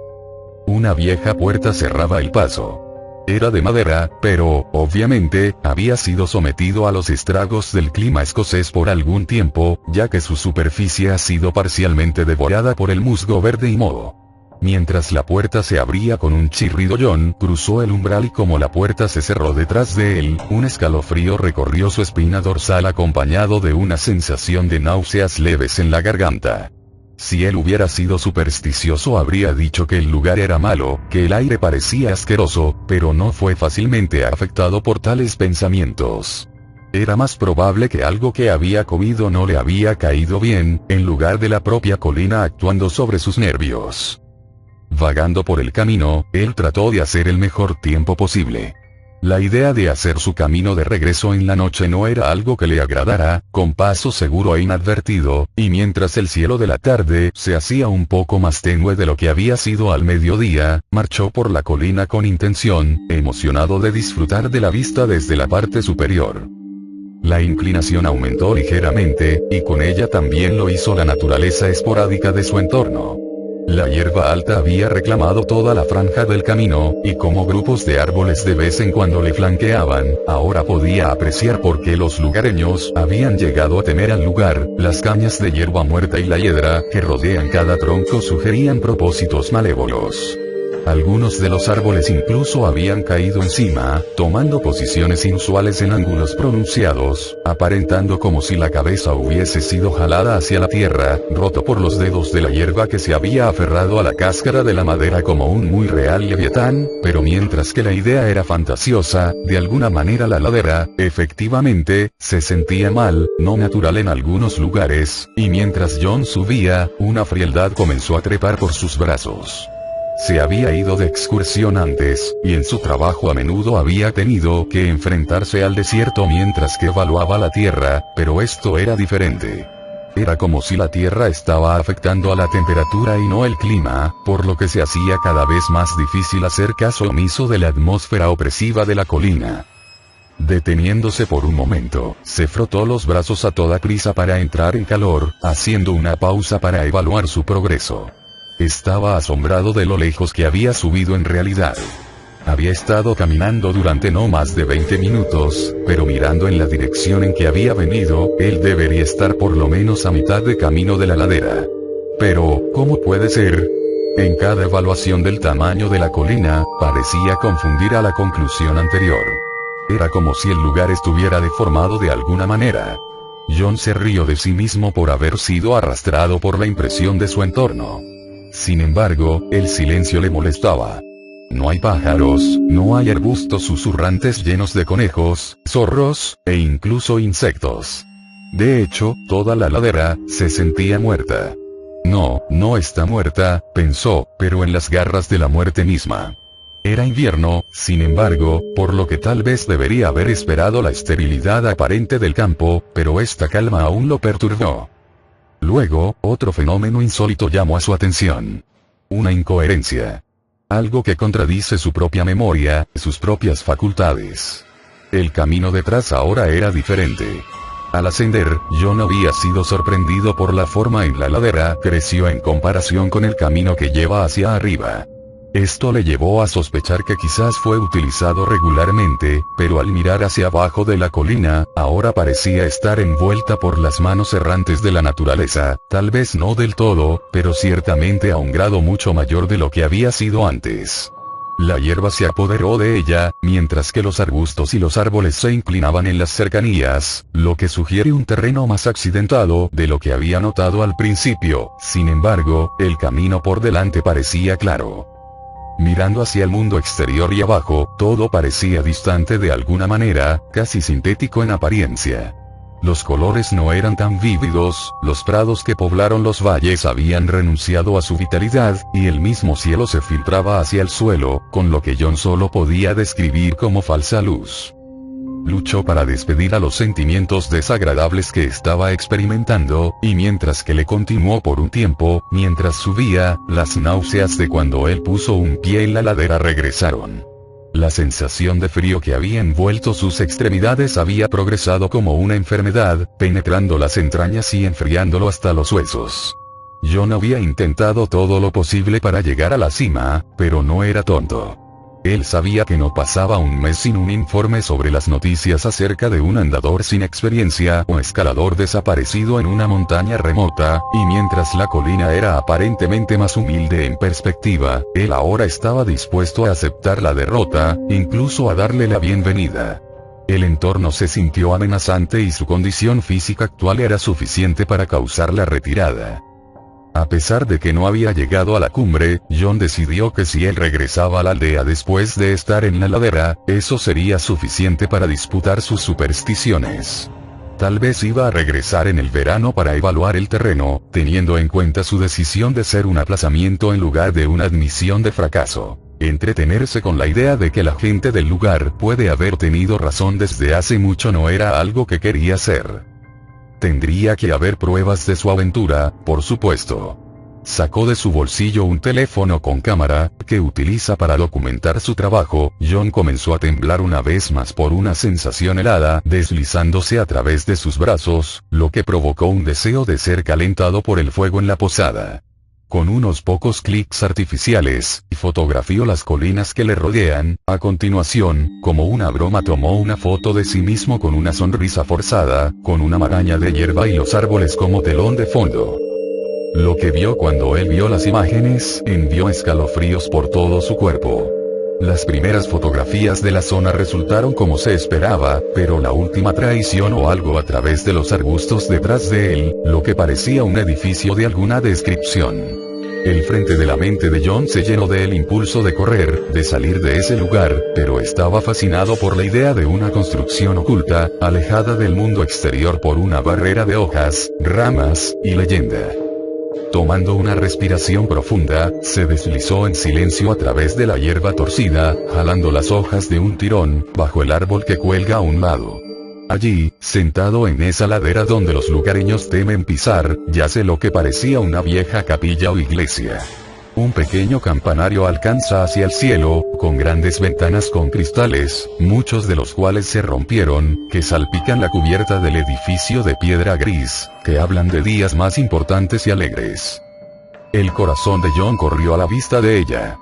Una vieja puerta cerraba el paso. Era de madera, pero, obviamente, había sido sometido a los estragos del clima escocés por algún tiempo, ya que su superficie ha sido parcialmente devorada por el musgo verde y moho. Mientras la puerta se abría con un chirrido, John cruzó el umbral y como la puerta se cerró detrás de él, un escalofrío recorrió su espina dorsal acompañado de una sensación de náuseas leves en la garganta. Si él hubiera sido supersticioso habría dicho que el lugar era malo, que el aire parecía asqueroso, pero no fue fácilmente afectado por tales pensamientos. Era más probable que algo que había comido no le había caído bien, en lugar de la propia colina actuando sobre sus nervios. Vagando por el camino, él trató de hacer el mejor tiempo posible. La idea de hacer su camino de regreso en la noche no era algo que le agradara, con paso seguro e inadvertido, y mientras el cielo de la tarde se hacía un poco más tenue de lo que había sido al mediodía, marchó por la colina con intención, emocionado de disfrutar de la vista desde la parte superior. La inclinación aumentó ligeramente, y con ella también lo hizo la naturaleza esporádica de su entorno. La hierba alta había reclamado toda la franja del camino, y como grupos de árboles de vez en cuando le flanqueaban, ahora podía apreciar por qué los lugareños habían llegado a temer al lugar. Las cañas de hierba muerta y la hiedra que rodean cada tronco sugerían propósitos malévolos. Algunos de los árboles incluso habían caído encima, tomando posiciones inusuales en ángulos pronunciados, aparentando como si la cabeza hubiese sido jalada hacia la tierra, roto por los dedos de la hierba que se había aferrado a la cáscara de la madera como un muy real leviatán, pero mientras que la idea era fantasiosa, de alguna manera la ladera, efectivamente, se sentía mal, no natural en algunos lugares, y mientras John subía, una frialdad comenzó a trepar por sus brazos. se había ido de excursión antes, y en su trabajo a menudo había tenido que enfrentarse al desierto mientras que evaluaba la Tierra, pero esto era diferente. Era como si la Tierra estaba afectando a la temperatura y no el clima, por lo que se hacía cada vez más difícil hacer caso omiso de la atmósfera opresiva de la colina. Deteniéndose por un momento, se frotó los brazos a toda prisa para entrar en calor, haciendo una pausa para evaluar su progreso. Estaba asombrado de lo lejos que había subido en realidad. Había estado caminando durante no más de 20 minutos, pero mirando en la dirección en que había venido, él debería estar por lo menos a mitad de camino de la ladera. Pero, ¿cómo puede ser? En cada evaluación del tamaño de la colina, parecía confundir a la conclusión anterior. Era como si el lugar estuviera deformado de alguna manera. John se rió de sí mismo por haber sido arrastrado por la impresión de su entorno. Sin embargo, el silencio le molestaba. No hay pájaros, no hay arbustos susurrantes llenos de conejos, zorros, e incluso insectos. De hecho, toda la ladera se sentía muerta. No, no está muerta, pensó, pero en las garras de la muerte misma. Era invierno, sin embargo, por lo que tal vez debería haber esperado la esterilidad aparente del campo, pero esta calma aún lo perturbó. Luego, otro fenómeno insólito llamó a su atención. Una incoherencia. Algo que contradice su propia memoria, sus propias facultades. El camino detrás ahora era diferente. Al ascender, John había sido sorprendido por la forma en la ladera creció en comparación con el camino que lleva hacia arriba. Esto le llevó a sospechar que quizás fue utilizado regularmente, pero al mirar hacia abajo de la colina, ahora parecía estar envuelta por las manos errantes de la naturaleza, tal vez no del todo, pero ciertamente a un grado mucho mayor de lo que había sido antes. La hierba se apoderó de ella, mientras que los arbustos y los árboles se inclinaban en las cercanías, lo que sugiere un terreno más accidentado de lo que había notado al principio. Sin embargo, el camino por delante parecía claro. Mirando hacia el mundo exterior y abajo, todo parecía distante de alguna manera, casi sintético en apariencia. Los colores no eran tan vívidos, los prados que poblaron los valles habían renunciado a su vitalidad, y el mismo cielo se filtraba hacia el suelo, con lo que John solo podía describir como falsa luz. Luchó para despedir a los sentimientos desagradables que estaba experimentando, y mientras que le continuó por un tiempo, mientras subía, las náuseas de cuando él puso un pie en la ladera regresaron. La sensación de frío que había envuelto sus extremidades había progresado como una enfermedad, penetrando las entrañas y enfriándolo hasta los huesos. John había intentado todo lo posible para llegar a la cima, pero no era tonto. Él sabía que no pasaba un mes sin un informe sobre las noticias acerca de un andador sin experiencia o escalador desaparecido en una montaña remota, y mientras la colina era aparentemente más humilde en perspectiva, él ahora estaba dispuesto a aceptar la derrota, incluso a darle la bienvenida. El entorno se sintió amenazante y su condición física actual era suficiente para causar la retirada. A pesar de que no había llegado a la cumbre, John decidió que si él regresaba a la aldea después de estar en la ladera, eso sería suficiente para disputar sus supersticiones. Tal vez iba a regresar en el verano para evaluar el terreno, teniendo en cuenta su decisión de ser un aplazamiento en lugar de una admisión de fracaso. Entretenerse con la idea de que la gente del lugar puede haber tenido razón desde hace mucho no era algo que quería hacer. Tendría que haber pruebas de su aventura, por supuesto. Sacó de su bolsillo un teléfono con cámara, que utiliza para documentar su trabajo. John comenzó a temblar una vez más por una sensación helada deslizándose a través de sus brazos, lo que provocó un deseo de ser calentado por el fuego en la posada. Con unos pocos clics artificiales, fotografió las colinas que le rodean. A continuación, como una broma tomó una foto de sí mismo con una sonrisa forzada, con una maraña de hierba y los árboles como telón de fondo. Lo que vio cuando él vio las imágenes, envió escalofríos por todo su cuerpo. Las primeras fotografías de la zona resultaron como se esperaba, pero la última traicionó algo a través de los arbustos detrás de él, lo que parecía un edificio de alguna descripción. El frente de la mente de John se llenó del impulso de correr, de salir de ese lugar, pero estaba fascinado por la idea de una construcción oculta, alejada del mundo exterior por una barrera de hojas, ramas, y leyenda. Tomando una respiración profunda, se deslizó en silencio a través de la hierba torcida, jalando las hojas de un tirón, bajo el árbol que cuelga a un lado. Allí, sentado en esa ladera donde los lugareños temen pisar, yace lo que parecía una vieja capilla o iglesia. Un pequeño campanario alcanza hacia el cielo, con grandes ventanas con cristales, muchos de los cuales se rompieron, que salpican la cubierta del edificio de piedra gris, que hablan de días más importantes y alegres. El corazón de John corrió a la vista de ella.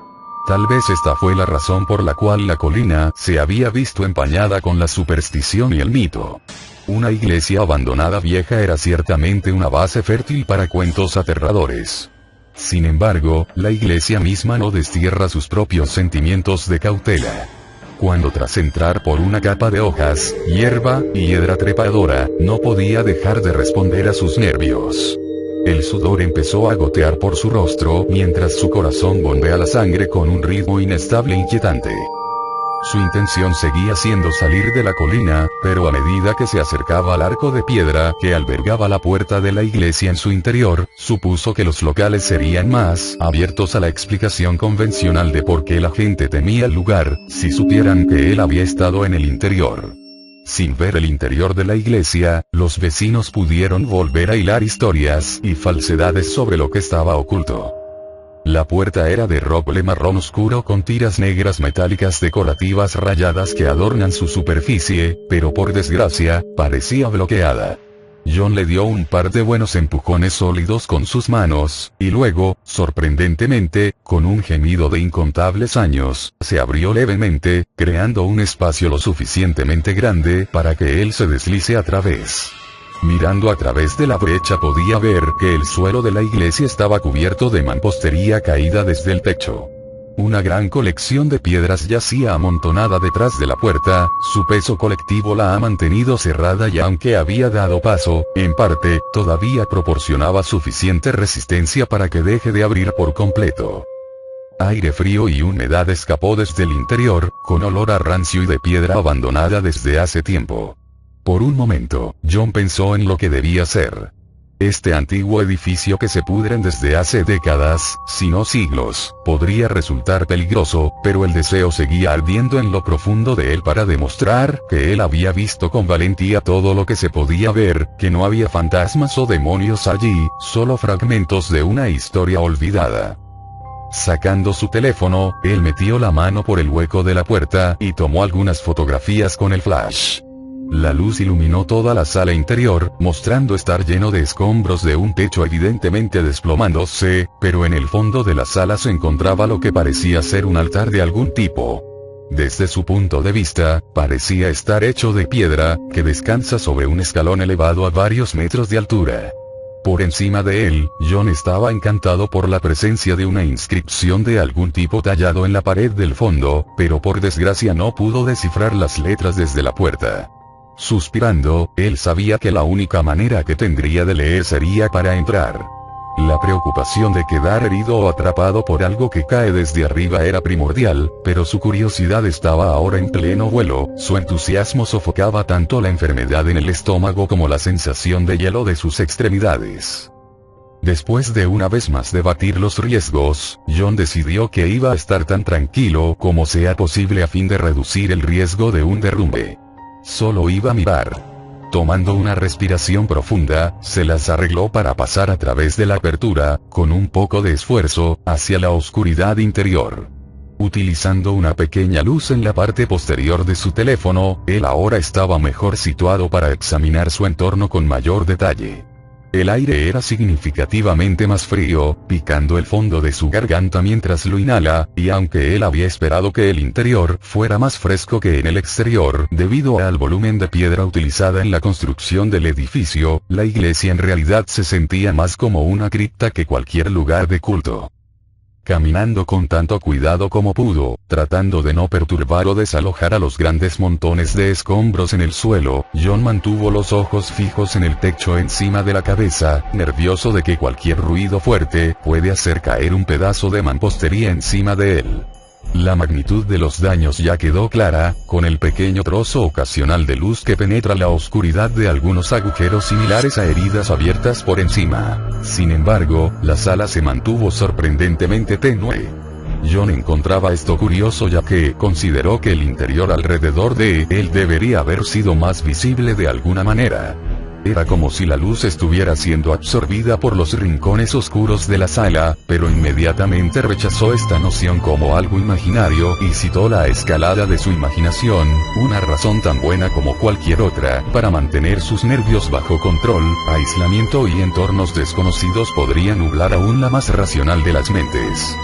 Tal vez esta fue la razón por la cual la colina se había visto empañada con la superstición y el mito. Una iglesia abandonada vieja era ciertamente una base fértil para cuentos aterradores. Sin embargo, la iglesia misma no destierra sus propios sentimientos de cautela. Cuando tras entrar por una capa de hojas, hierba y hiedra trepadora, no podía dejar de responder a sus nervios. El sudor empezó a gotear por su rostro mientras su corazón bombea la sangre con un ritmo inestable e inquietante. Su intención seguía siendo salir de la colina, pero a medida que se acercaba al arco de piedra que albergaba la puerta de la iglesia en su interior, supuso que los locales serían más abiertos a la explicación convencional de por qué la gente temía el lugar, si supieran que él había estado en el interior. Sin ver el interior de la iglesia, los vecinos pudieron volver a hilar historias y falsedades sobre lo que estaba oculto. La puerta era de roble marrón oscuro con tiras negras metálicas decorativas rayadas que adornan su superficie, pero por desgracia, parecía bloqueada. John le dio un par de buenos empujones sólidos con sus manos, y luego, sorprendentemente, con un gemido de incontables años, se abrió levemente, creando un espacio lo suficientemente grande para que él se deslice a través. Mirando a través de la brecha podía ver que el suelo de la iglesia estaba cubierto de mampostería caída desde el techo. Una gran colección de piedras yacía amontonada detrás de la puerta, su peso colectivo la ha mantenido cerrada y aunque había dado paso, en parte, todavía proporcionaba suficiente resistencia para que deje de abrir por completo. Aire frío y humedad escapó desde el interior, con olor a rancio y de piedra abandonada desde hace tiempo. Por un momento, John pensó en lo que debía ser. Este antiguo edificio que se pudren desde hace décadas, si no siglos, podría resultar peligroso, pero el deseo seguía ardiendo en lo profundo de él para demostrar que él había visto con valentía todo lo que se podía ver, que no había fantasmas o demonios allí, solo fragmentos de una historia olvidada. Sacando su teléfono, él metió la mano por el hueco de la puerta y tomó algunas fotografías con el flash. La luz iluminó toda la sala interior, mostrando estar lleno de escombros de un techo evidentemente desplomándose, pero en el fondo de la sala se encontraba lo que parecía ser un altar de algún tipo. Desde su punto de vista, parecía estar hecho de piedra, que descansa sobre un escalón elevado a varios metros de altura. Por encima de él, John estaba encantado por la presencia de una inscripción de algún tipo tallado en la pared del fondo, pero por desgracia no pudo descifrar las letras desde la puerta. Suspirando, él sabía que la única manera que tendría de leer sería para entrar. La preocupación de quedar herido o atrapado por algo que cae desde arriba era primordial, pero su curiosidad estaba ahora en pleno vuelo, su entusiasmo sofocaba tanto la enfermedad en el estómago como la sensación de hielo de sus extremidades. Después de una vez más debatir los riesgos, John decidió que iba a estar tan tranquilo como sea posible a fin de reducir el riesgo de un derrumbe. Solo iba a mirar. Tomando una respiración profunda, se las arregló para pasar a través de la apertura, con un poco de esfuerzo, hacia la oscuridad interior. Utilizando una pequeña luz en la parte posterior de su teléfono, él ahora estaba mejor situado para examinar su entorno con mayor detalle. El aire era significativamente más frío, picando el fondo de su garganta mientras lo inhala, y aunque él había esperado que el interior fuera más fresco que en el exterior, debido al volumen de piedra utilizada en la construcción del edificio, la iglesia en realidad se sentía más como una cripta que cualquier lugar de culto. Caminando con tanto cuidado como pudo, tratando de no perturbar o desalojar a los grandes montones de escombros en el suelo, John mantuvo los ojos fijos en el techo encima de la cabeza, nervioso de que cualquier ruido fuerte puede hacer caer un pedazo de mampostería encima de él. La magnitud de los daños ya quedó clara, con el pequeño trozo ocasional de luz que penetra la oscuridad de algunos agujeros similares a heridas abiertas por encima. Sin embargo, la sala se mantuvo sorprendentemente tenue. John encontraba esto curioso ya que consideró que el interior alrededor de él debería haber sido más visible de alguna manera. Era como si la luz estuviera siendo absorbida por los rincones oscuros de la sala, pero inmediatamente rechazó esta noción como algo imaginario y citó la escalada de su imaginación, una razón tan buena como cualquier otra, para mantener sus nervios bajo control. Aislamiento y entornos desconocidos podrían nublar aún la más racional de las mentes.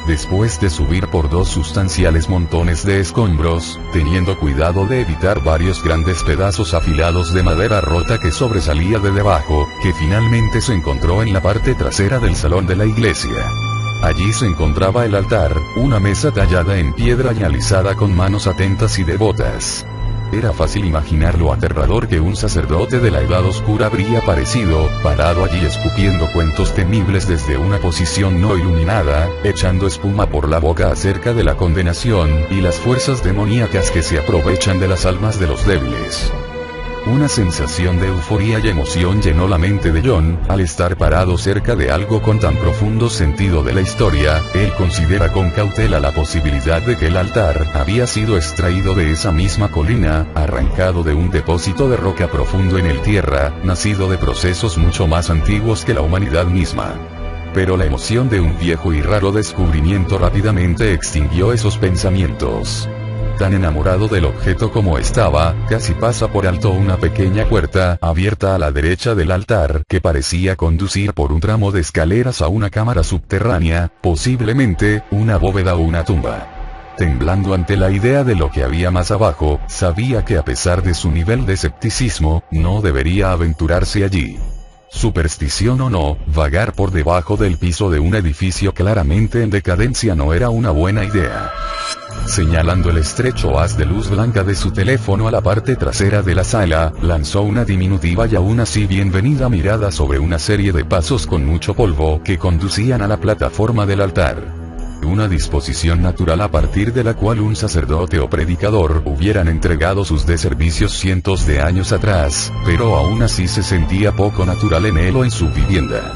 Después de subir por 2 sustanciales montones de escombros, teniendo cuidado de evitar varios grandes pedazos afilados de madera rota que sobresalía de debajo, que finalmente se encontró en la parte trasera del salón de la iglesia. Allí se encontraba el altar, una mesa tallada en piedra y alisada con manos atentas y devotas. Era fácil imaginar lo aterrador que un sacerdote de la Edad Oscura habría parecido, parado allí escupiendo cuentos temibles desde una posición no iluminada, echando espuma por la boca acerca de la condenación, y las fuerzas demoníacas que se aprovechan de las almas de los débiles. Una sensación de euforía y emoción llenó la mente de John, al estar parado cerca de algo con tan profundo sentido de la historia. Él considera con cautela la posibilidad de que el altar había sido extraído de esa misma colina, arrancado de un depósito de roca profundo en el tierra, nacido de procesos mucho más antiguos que la humanidad misma. Pero la emoción de un viejo y raro descubrimiento rápidamente extinguió esos pensamientos. Tan enamorado del objeto como estaba, casi pasa por alto una pequeña puerta abierta a la derecha del altar que parecía conducir por un tramo de escaleras a una cámara subterránea, posiblemente una bóveda o una tumba. Temblando ante la idea de lo que había más abajo, sabía que a pesar de su nivel de escepticismo, no debería aventurarse allí. Superstición o no, vagar por debajo del piso de un edificio claramente en decadencia no era una buena idea. Señalando el estrecho haz de luz blanca de su teléfono a la parte trasera de la sala, lanzó una diminutiva y aún así bienvenida mirada sobre una serie de pasos con mucho polvo que conducían a la plataforma del altar. Una disposición natural a partir de la cual un sacerdote o predicador hubieran entregado sus servicios cientos de años atrás, pero aún así se sentía poco natural en él o en su vivienda.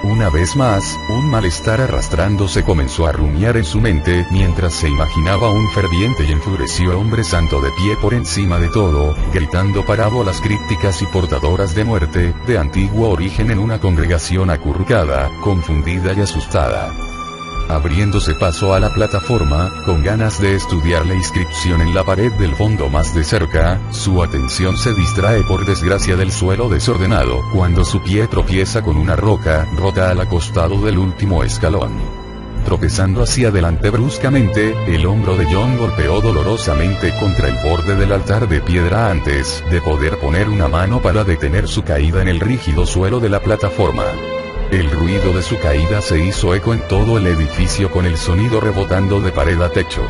Una vez más, un malestar arrastrándose comenzó a rumiar en su mente mientras se imaginaba un ferviente y enfurecido hombre santo de pie por encima de todo, gritando parábolas crípticas y portadoras de muerte, de antiguo origen en una congregación acurrucada, confundida y asustada. Abriéndose paso a la plataforma, con ganas de estudiar la inscripción en la pared del fondo más de cerca, su atención se distrae por desgracia del suelo desordenado, cuando su pie tropieza con una roca rota al acostado del último escalón. Tropezando hacia adelante bruscamente, el hombro de John golpeó dolorosamente contra el borde del altar de piedra antes de poder poner una mano para detener su caída en el rígido suelo de la plataforma. El ruido de su caída se hizo eco en todo el edificio con el sonido rebotando de pared a techo.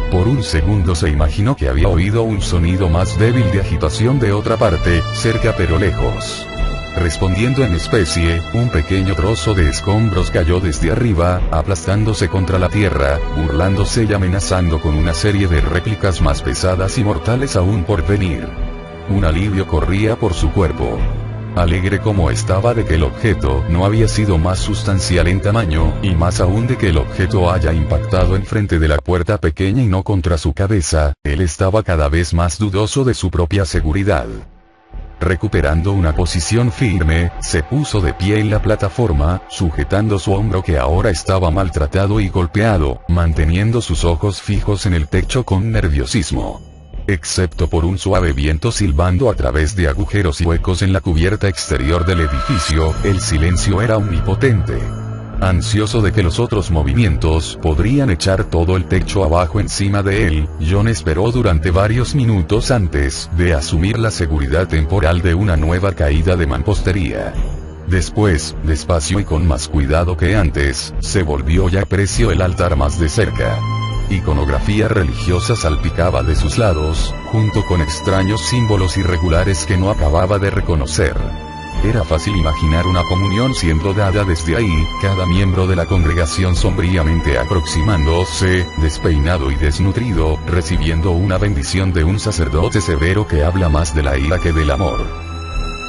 Por un segundo se imaginó que había oído un sonido más débil de agitación de otra parte, cerca pero lejos. Respondiendo en especie, un pequeño trozo de escombros cayó desde arriba, aplastándose contra la tierra, burlándose y amenazando con una serie de réplicas más pesadas y mortales aún por venir. Un alivio corría por su cuerpo. Alegre como estaba de que el objeto no había sido más sustancial en tamaño, y más aún de que el objeto haya impactado enfrente de la puerta pequeña y no contra su cabeza, él estaba cada vez más dudoso de su propia seguridad. Recuperando una posición firme, se puso de pie en la plataforma, sujetando su hombro que ahora estaba maltratado y golpeado, manteniendo sus ojos fijos en el techo con nerviosismo. Excepto por un suave viento silbando a través de agujeros y huecos en la cubierta exterior del edificio, el silencio era omnipotente. Ansioso de que los otros movimientos podrían echar todo el techo abajo encima de él, John esperó durante varios minutos antes de asumir la seguridad temporal de una nueva caída de mampostería. Después, despacio y con más cuidado que antes, se volvió y apreció el altar más de cerca. Iconografía religiosa salpicaba de sus lados, junto con extraños símbolos irregulares que no acababa de reconocer. Era fácil imaginar una comunión siendo dada desde ahí, cada miembro de la congregación sombríamente aproximándose, despeinado y desnutrido, recibiendo una bendición de un sacerdote severo que habla más de la ira que del amor.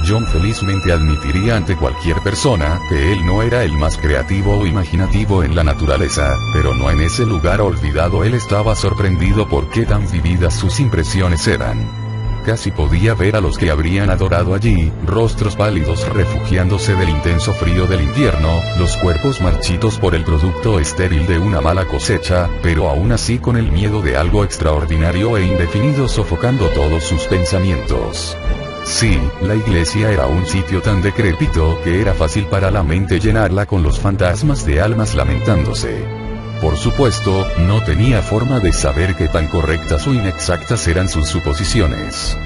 John felizmente admitiría ante cualquier persona que él no era el más creativo o imaginativo en la naturaleza, pero no en ese lugar olvidado. Él estaba sorprendido por qué tan vividas sus impresiones eran. Casi podía ver a los que habrían adorado allí, rostros pálidos refugiándose del intenso frío del invierno, los cuerpos marchitos por el producto estéril de una mala cosecha, pero aún así con el miedo de algo extraordinario e indefinido sofocando todos sus pensamientos. Sí, la iglesia era un sitio tan decrépito que era fácil para la mente llenarla con los fantasmas de almas lamentándose. Por supuesto, no tenía forma de saber qué tan correctas o inexactas eran sus suposiciones.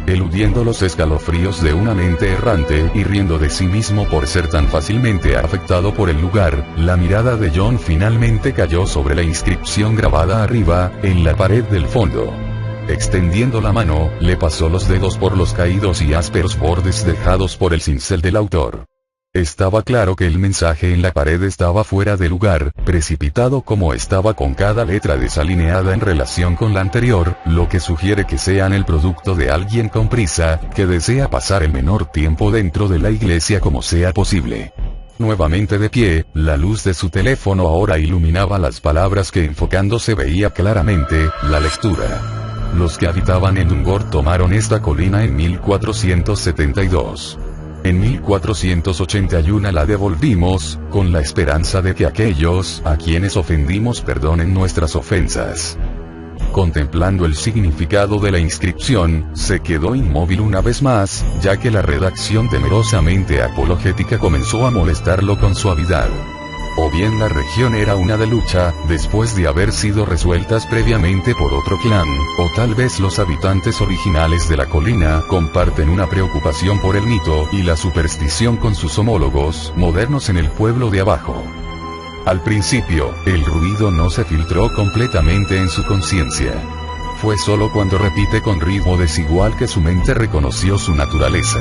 Eludiendo los escalofríos de una mente errante y riendo de sí mismo por ser tan fácilmente afectado por el lugar, la mirada de John finalmente cayó sobre la inscripción grabada arriba, en la pared del fondo. Extendiendo la mano, le pasó los dedos por los caídos y ásperos bordes dejados por el cincel del autor. Estaba claro que el mensaje en la pared estaba fuera de lugar, precipitado como estaba con cada letra desalineada en relación con la anterior, lo que sugiere que sean el producto de alguien con prisa, que desea pasar el menor tiempo dentro de la iglesia como sea posible. Nuevamente de pie, la luz de su teléfono ahora iluminaba las palabras que enfocándose veía claramente, la lectura. Los que habitaban en Dungor tomaron esta colina en 1472. En 1481 la devolvimos, con la esperanza de que aquellos a quienes ofendimos perdonen nuestras ofensas. Contemplando el significado de la inscripción, se quedó inmóvil una vez más, ya que la redacción temerosamente apologética comenzó a molestarlo con suavidad. O bien la región era una de lucha, después de haber sido resueltas previamente por otro clan, o tal vez los habitantes originales de la colina comparten una preocupación por el mito y la superstición con sus homólogos modernos en el pueblo de abajo. Al principio, el ruido no se filtró completamente en su conciencia. Fue solo cuando repite con ritmo desigual que su mente reconoció su naturaleza.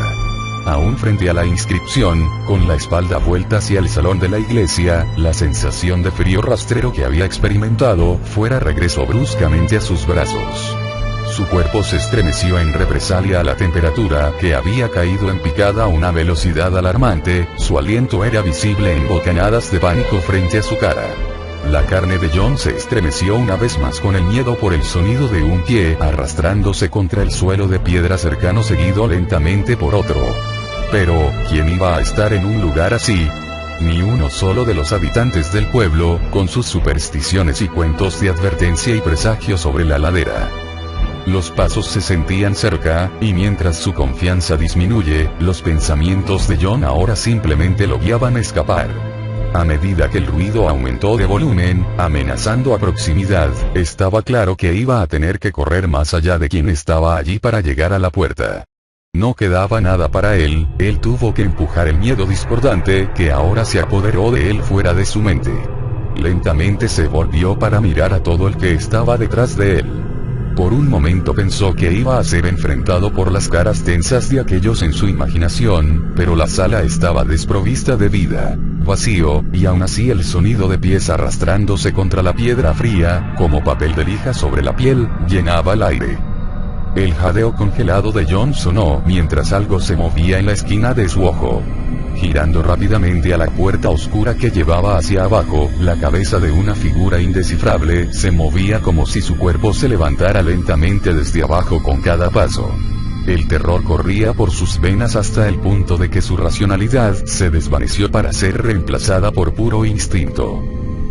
Aún frente a la inscripción, con la espalda vuelta hacia el salón de la iglesia, la sensación de frío rastrero que había experimentado fuera regresó bruscamente a sus brazos. Su cuerpo se estremeció en represalia a la temperatura que había caído en picada a una velocidad alarmante, su aliento era visible en bocanadas de pánico frente a su cara. La carne de John se estremeció una vez más con el miedo por el sonido de un pie arrastrándose contra el suelo de piedra cercano seguido lentamente por otro. Pero, ¿quién iba a estar en un lugar así? Ni uno solo de los habitantes del pueblo, con sus supersticiones y cuentos de advertencia y presagio sobre la ladera. Los pasos se sentían cerca, y mientras su confianza disminuye, los pensamientos de John ahora simplemente lo guiaban a escapar. A medida que el ruido aumentó de volumen, amenazando a proximidad, estaba claro que iba a tener que correr más allá de quien estaba allí para llegar a la puerta. No quedaba nada para él tuvo que empujar el miedo discordante que ahora se apoderó de él fuera de su mente. Lentamente se volvió para mirar a todo el que estaba detrás de él. Por un momento pensó que iba a ser enfrentado por las caras tensas de aquellos en su imaginación, pero la sala estaba desprovista de vida, vacío, y aún así el sonido de pies arrastrándose contra la piedra fría, como papel de lija sobre la piel, llenaba el aire. El jadeo congelado de John sonó mientras algo se movía en la esquina de su ojo. Girando rápidamente a la puerta oscura que llevaba hacia abajo, la cabeza de una figura indescifrable se movía como si su cuerpo se levantara lentamente desde abajo con cada paso. El terror corría por sus venas hasta el punto de que su racionalidad se desvaneció para ser reemplazada por puro instinto.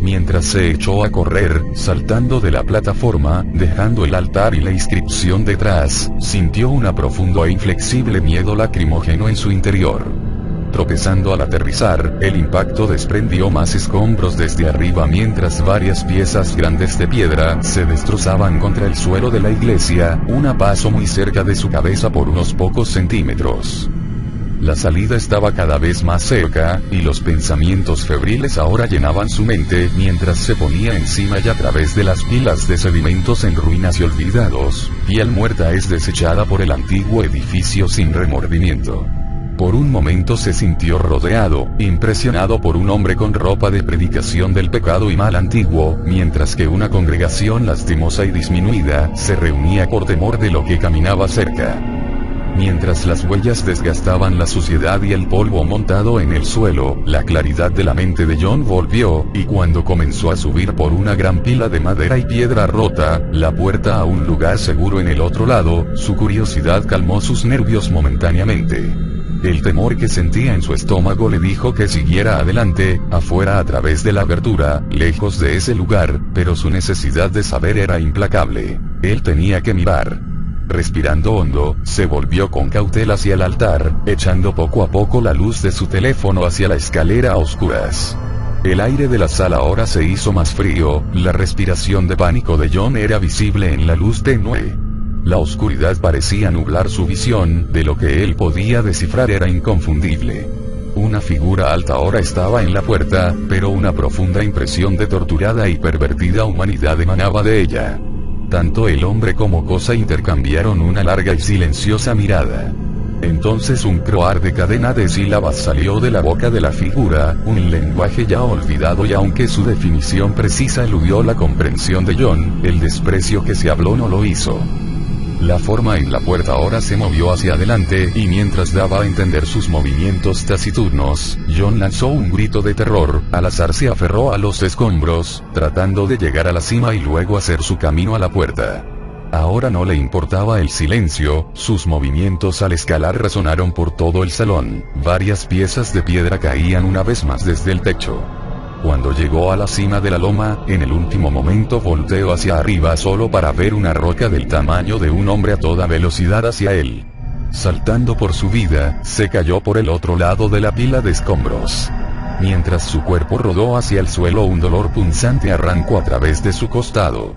Mientras se echó a correr, saltando de la plataforma, dejando el altar y la inscripción detrás, sintió un profundo e inflexible miedo lacrimógeno en su interior. Tropezando al aterrizar, el impacto desprendió más escombros desde arriba mientras varias piezas grandes de piedra se destrozaban contra el suelo de la iglesia, un paso muy cerca de su cabeza por unos pocos centímetros. La salida estaba cada vez más cerca, y los pensamientos febriles ahora llenaban su mente mientras se ponía encima y a través de las pilas de sedimentos en ruinas y olvidados, piel muerta es desechada por el antiguo edificio sin remordimiento. Por un momento se sintió rodeado, impresionado por un hombre con ropa de predicación del pecado y mal antiguo, mientras que una congregación lastimosa y disminuida se reunía por temor de lo que caminaba cerca. Mientras las huellas desgastaban la suciedad y el polvo montado en el suelo, la claridad de la mente de John volvió, y cuando comenzó a subir por una gran pila de madera y piedra rota, la puerta a un lugar seguro en el otro lado, su curiosidad calmó sus nervios momentáneamente. El temor que sentía en su estómago le dijo que siguiera adelante, afuera a través de la abertura, lejos de ese lugar, pero su necesidad de saber era implacable. Él tenía que mirar. Respirando hondo, se volvió con cautela hacia el altar, echando poco a poco la luz de su teléfono hacia la escalera a oscuras. El aire de la sala ahora se hizo más frío, la respiración de pánico de John era visible en la luz tenue. La oscuridad parecía nublar su visión, de lo que él podía descifrar era inconfundible. Una figura alta ahora estaba en la puerta, pero una profunda impresión de torturada y pervertida humanidad emanaba de ella. Tanto el hombre como cosa intercambiaron una larga y silenciosa mirada. Entonces un croar de cadena de sílabas salió de la boca de la figura, un lenguaje ya olvidado y aunque su definición precisa eludió la comprensión de John, el desprecio que se habló no lo hizo. La forma en la puerta ahora se movió hacia adelante y mientras daba a entender sus movimientos taciturnos, John lanzó un grito de terror, al azar se aferró a los escombros, tratando de llegar a la cima y luego hacer su camino a la puerta. Ahora no le importaba el silencio, sus movimientos al escalar resonaron por todo el salón, varias piezas de piedra caían una vez más desde el techo. Cuando llegó a la cima de la loma, en el último momento volteó hacia arriba solo para ver una roca del tamaño de un hombre a toda velocidad hacia él. Saltando por su vida, se cayó por el otro lado de la pila de escombros. Mientras su cuerpo rodó hacia el suelo, un dolor punzante arrancó a través de su costado.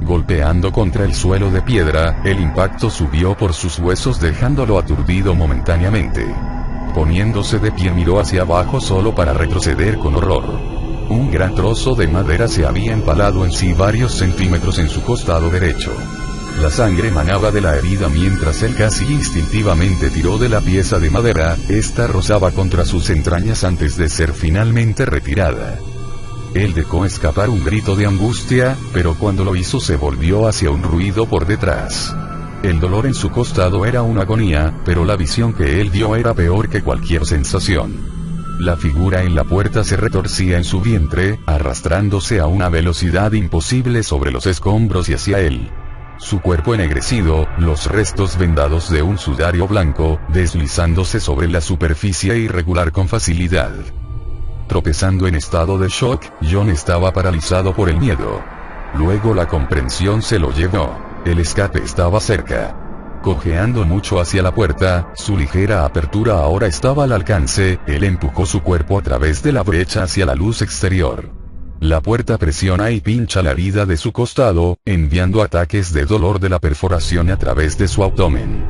Golpeando contra el suelo de piedra, el impacto subió por sus huesos dejándolo aturdido momentáneamente. Poniéndose de pie miró hacia abajo solo para retroceder con horror. Un gran trozo de madera se había empalado en sí varios centímetros en su costado derecho. La sangre manaba de la herida mientras él casi instintivamente tiró de la pieza de madera, esta rozaba contra sus entrañas antes de ser finalmente retirada. Él dejó escapar un grito de angustia, pero cuando lo hizo se volvió hacia un ruido por detrás. El dolor en su costado era una agonía, pero la visión que él vio era peor que cualquier sensación. La figura en la puerta se retorcía en su vientre, arrastrándose a una velocidad imposible sobre los escombros y hacia él. Su cuerpo ennegrecido, los restos vendados de un sudario blanco, deslizándose sobre la superficie irregular con facilidad. Tropezando en estado de shock, John estaba paralizado por el miedo. Luego la comprensión se lo llevó. El escape estaba cerca. Cojeando mucho hacia la puerta, su ligera apertura ahora estaba al alcance, él empujó su cuerpo a través de la brecha hacia la luz exterior. La puerta presiona y pincha la herida de su costado, enviando ataques de dolor de la perforación a través de su abdomen.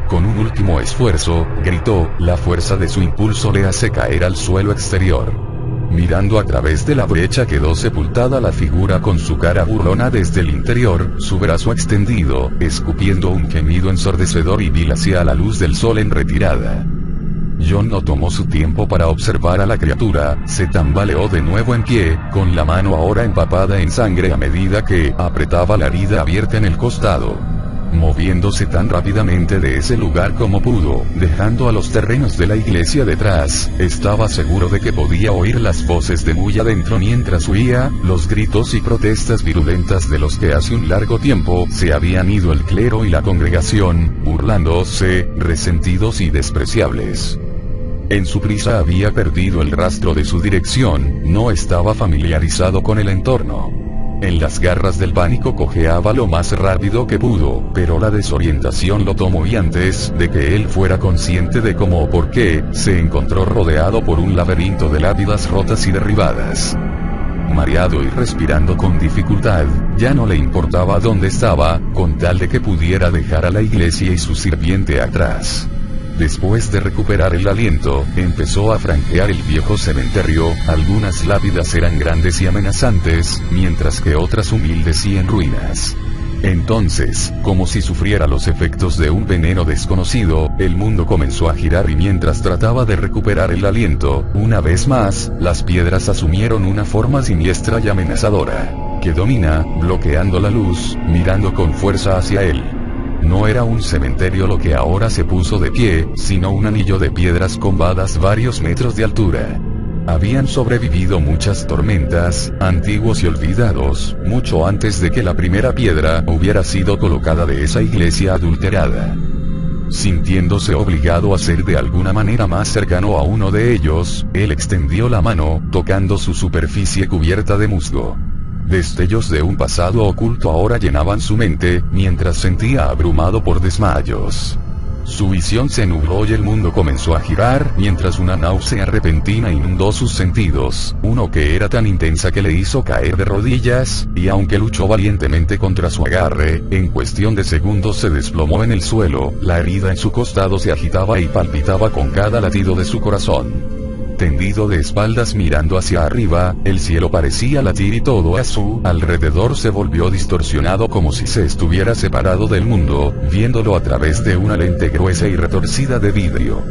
Con un último esfuerzo, gritó, la fuerza de su impulso le hace caer al suelo exterior. Mirando a través de la brecha quedó sepultada la figura con su cara burlona desde el interior, su brazo extendido, escupiendo un gemido ensordecedor y vil hacia la luz del sol en retirada. John no tomó su tiempo para observar a la criatura, se tambaleó de nuevo en pie, con la mano ahora empapada en sangre a medida que apretaba la herida abierta en el costado. Moviéndose tan rápidamente de ese lugar como pudo, dejando a los terrenos de la iglesia detrás, estaba seguro de que podía oír las voces de muy adentro mientras huía, los gritos y protestas virulentas de los que hace un largo tiempo se habían ido el clero y la congregación, burlándose, resentidos y despreciables. En su prisa había perdido el rastro de su dirección, no estaba familiarizado con el entorno. En las garras del pánico cojeaba lo más rápido que pudo, pero la desorientación lo tomó y antes de que él fuera consciente de cómo o por qué, se encontró rodeado por un laberinto de lápidas rotas y derribadas. Mareado y respirando con dificultad, ya no le importaba dónde estaba, con tal de que pudiera dejar a la iglesia y su sirviente atrás. Después de recuperar el aliento, empezó a franquear el viejo cementerio, algunas lápidas eran grandes y amenazantes, mientras que otras humildes y en ruinas. Entonces, como si sufriera los efectos de un veneno desconocido, el mundo comenzó a girar y mientras trataba de recuperar el aliento, una vez más, las piedras asumieron una forma siniestra y amenazadora, que domina, bloqueando la luz, mirando con fuerza hacia él. No era un cementerio lo que ahora se puso de pie, sino un anillo de piedras combadas varios metros de altura. Habían sobrevivido muchas tormentas, antiguos y olvidados, mucho antes de que la primera piedra hubiera sido colocada de esa iglesia adulterada. Sintiéndose obligado a ser de alguna manera más cercano a uno de ellos, él extendió la mano, tocando su superficie cubierta de musgo. Destellos de un pasado oculto ahora llenaban su mente, mientras sentía abrumado por desmayos. Su visión se nubló y el mundo comenzó a girar, mientras una náusea repentina inundó sus sentidos, uno que era tan intensa que le hizo caer de rodillas, y aunque luchó valientemente contra su agarre, en cuestión de segundos se desplomó en el suelo, la herida en su costado se agitaba y palpitaba con cada latido de su corazón. Tendido de espaldas mirando hacia arriba, el cielo parecía latir y todo a su alrededor se volvió distorsionado como si se estuviera separado del mundo, viéndolo a través de una lente gruesa y retorcida de vidrio.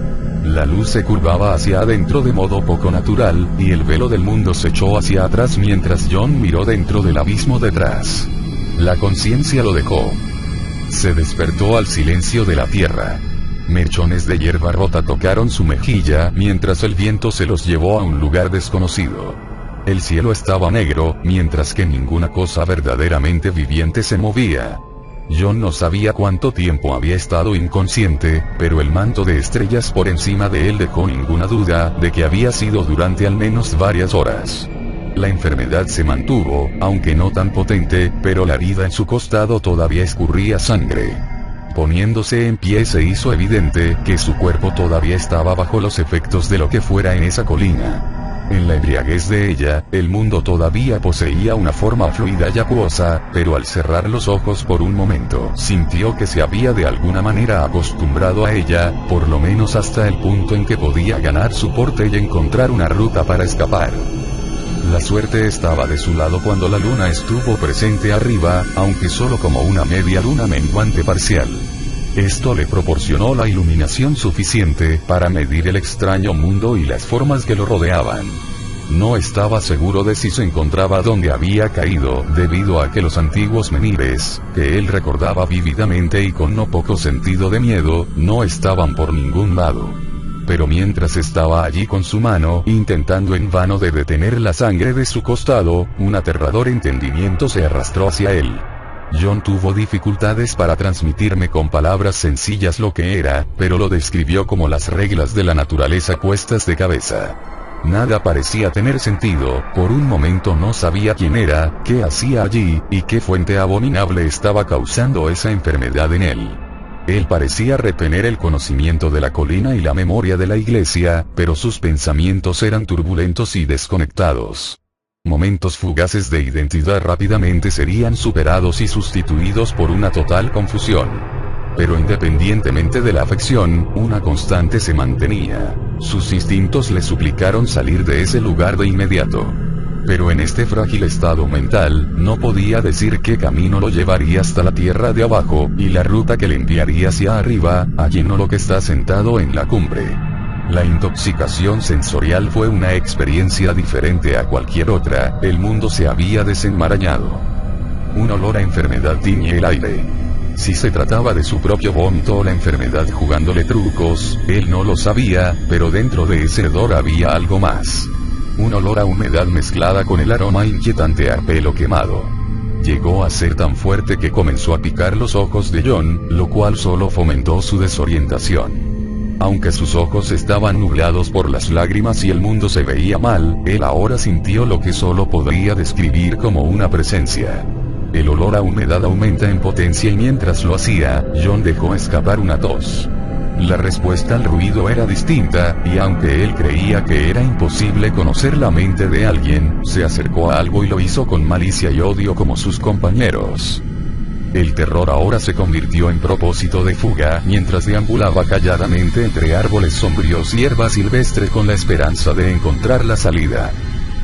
La luz se curvaba hacia adentro de modo poco natural, y el velo del mundo se echó hacia atrás mientras John miró dentro del abismo detrás. La conciencia lo dejó. Se despertó al silencio de la tierra. Mechones de hierba rota tocaron su mejilla mientras el viento se los llevó a un lugar desconocido. El cielo estaba negro, mientras que ninguna cosa verdaderamente viviente se movía. John no sabía cuánto tiempo había estado inconsciente, pero el manto de estrellas por encima de él dejó ninguna duda de que había sido durante al menos varias horas. La enfermedad se mantuvo, aunque no tan potente, pero la herida en su costado todavía escurría sangre. Poniéndose en pie se hizo evidente que su cuerpo todavía estaba bajo los efectos de lo que fuera en esa colina. En la embriaguez de ella, el mundo todavía poseía una forma fluida y acuosa, pero al cerrar los ojos por un momento, sintió que se había de alguna manera acostumbrado a ella, por lo menos hasta el punto en que podía ganar su porte y encontrar una ruta para escapar. La suerte estaba de su lado cuando la luna estuvo presente arriba, aunque solo como una media luna menguante parcial. Esto le proporcionó la iluminación suficiente para medir el extraño mundo y las formas que lo rodeaban. No estaba seguro de si se encontraba donde había caído, debido a que los antiguos menires, que él recordaba vívidamente y con no poco sentido de miedo, no estaban por ningún lado. Pero mientras estaba allí con su mano, intentando en vano de detener la sangre de su costado, un aterrador entendimiento se arrastró hacia él. John tuvo dificultades para transmitirme con palabras sencillas lo que era, pero lo describió como las reglas de la naturaleza puestas de cabeza. Nada parecía tener sentido, por un momento no sabía quién era, qué hacía allí, y qué fuente abominable estaba causando esa enfermedad en él. Él parecía retener el conocimiento de la colina y la memoria de la iglesia, pero sus pensamientos eran turbulentos y desconectados. Momentos fugaces de identidad rápidamente serían superados y sustituidos por una total confusión. Pero independientemente de la afección, una constante se mantenía. Sus instintos le suplicaron salir de ese lugar de inmediato. Pero en este frágil estado mental, no podía decir qué camino lo llevaría hasta la tierra de abajo, y la ruta que le enviaría hacia arriba, allí no lo que está sentado en la cumbre. La intoxicación sensorial fue una experiencia diferente a cualquier otra, el mundo se había desenmarañado. Un olor a enfermedad tiñe el aire. Si se trataba de su propio vómito o la enfermedad jugándole trucos, él no lo sabía, pero dentro de ese hedor había algo más. Un olor a humedad mezclada con el aroma inquietante a pelo quemado. Llegó a ser tan fuerte que comenzó a picar los ojos de John, lo cual solo fomentó su desorientación. Aunque sus ojos estaban nublados por las lágrimas y el mundo se veía mal, él ahora sintió lo que solo podría describir como una presencia. El olor a humedad aumenta en potencia y mientras lo hacía, John dejó escapar una tos. La respuesta al ruido era distinta, y aunque él creía que era imposible conocer la mente de alguien, se acercó a algo y lo hizo con malicia y odio como sus compañeros. El terror ahora se convirtió en propósito de fuga, mientras deambulaba calladamente entre árboles sombríos y hierba silvestre con la esperanza de encontrar la salida.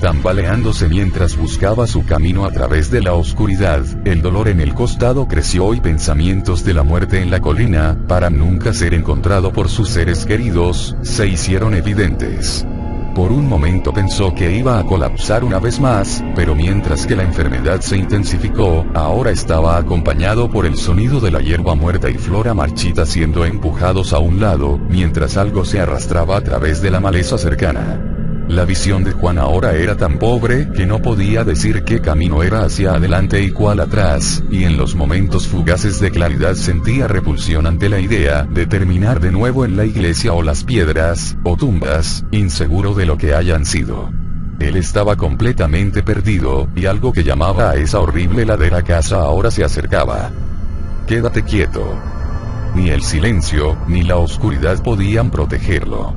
Tambaleándose mientras buscaba su camino a través de la oscuridad, el dolor en el costado creció y pensamientos de la muerte en la colina, para nunca ser encontrado por sus seres queridos, se hicieron evidentes. Por un momento pensó que iba a colapsar una vez más, pero mientras que la enfermedad se intensificó, ahora estaba acompañado por el sonido de la hierba muerta y flora marchita siendo empujados a un lado, mientras algo se arrastraba a través de la maleza cercana. La visión de Juan ahora era tan pobre que no podía decir qué camino era hacia adelante y cuál atrás, y en los momentos fugaces de claridad sentía repulsión ante la idea de terminar de nuevo en la iglesia o las piedras, o tumbas, inseguro de lo que hayan sido. Él estaba completamente perdido, y algo que llamaba a esa horrible ladera casa ahora se acercaba. Quédate quieto. Ni el silencio, ni la oscuridad podían protegerlo.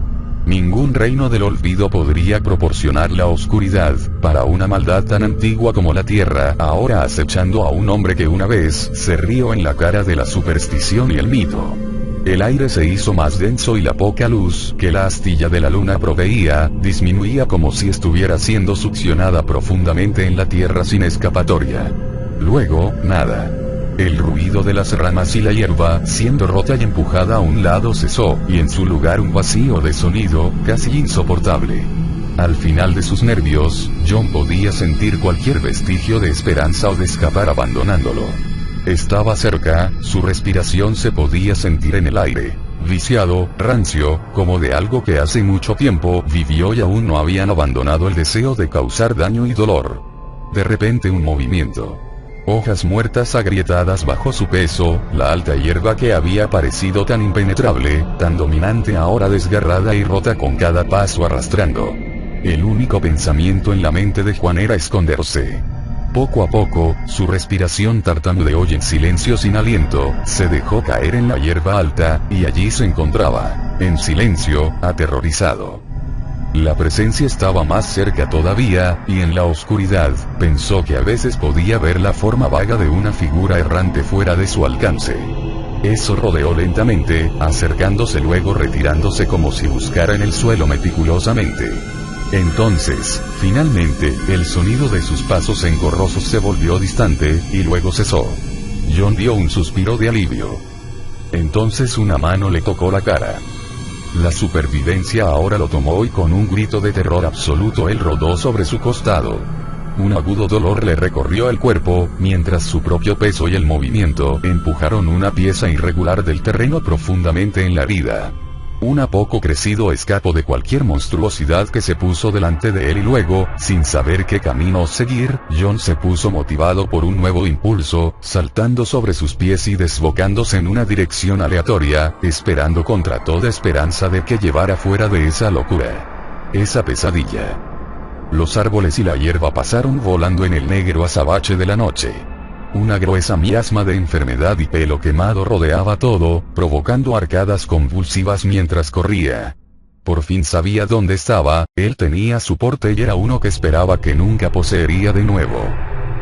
Ningún reino del olvido podría proporcionar la oscuridad, para una maldad tan antigua como la tierra, ahora acechando a un hombre que una vez se rió en la cara de la superstición y el mito. El aire se hizo más denso y la poca luz que la astilla de la luna proveía, disminuía como si estuviera siendo succionada profundamente en la tierra sin escapatoria. Luego, nada. El ruido de las ramas y la hierba, siendo rota y empujada a un lado cesó, y en su lugar un vacío de sonido, casi insoportable. Al final de sus nervios, John podía sentir cualquier vestigio de esperanza o de escapar abandonándolo. Estaba cerca, su respiración se podía sentir en el aire. Viciado, rancio, como de algo que hace mucho tiempo vivió y aún no habían abandonado el deseo de causar daño y dolor. De repente un movimiento. Hojas muertas agrietadas bajo su peso, la alta hierba que había parecido tan impenetrable, tan dominante ahora desgarrada y rota con cada paso arrastrando. El único pensamiento en la mente de Juan era esconderse. Poco a poco, su respiración tartamudeó y en silencio sin aliento, se dejó caer en la hierba alta, y allí se encontraba, en silencio, aterrorizado. La presencia estaba más cerca todavía, y en la oscuridad, pensó que a veces podía ver la forma vaga de una figura errante fuera de su alcance. Eso rodeó lentamente, acercándose luego retirándose como si buscara en el suelo meticulosamente. Entonces, finalmente, el sonido de sus pasos engorrosos se volvió distante, y luego cesó. John dio un suspiro de alivio. Entonces una mano le tocó la cara. La supervivencia ahora lo tomó y con un grito de terror absoluto él rodó sobre su costado. Un agudo dolor le recorrió el cuerpo, mientras su propio peso y el movimiento empujaron una pieza irregular del terreno profundamente en la herida. Un a poco crecido escapó de cualquier monstruosidad que se puso delante de él y luego, sin saber qué camino seguir, John se puso motivado por un nuevo impulso, saltando sobre sus pies y desbocándose en una dirección aleatoria, esperando contra toda esperanza de que llevara fuera de esa locura. Esa pesadilla. Los árboles y la hierba pasaron volando en el negro azabache de la noche. Una gruesa miasma de enfermedad y pelo quemado rodeaba todo, provocando arcadas convulsivas mientras corría. Por fin sabía dónde estaba, él tenía su porte y era uno que esperaba que nunca poseería de nuevo.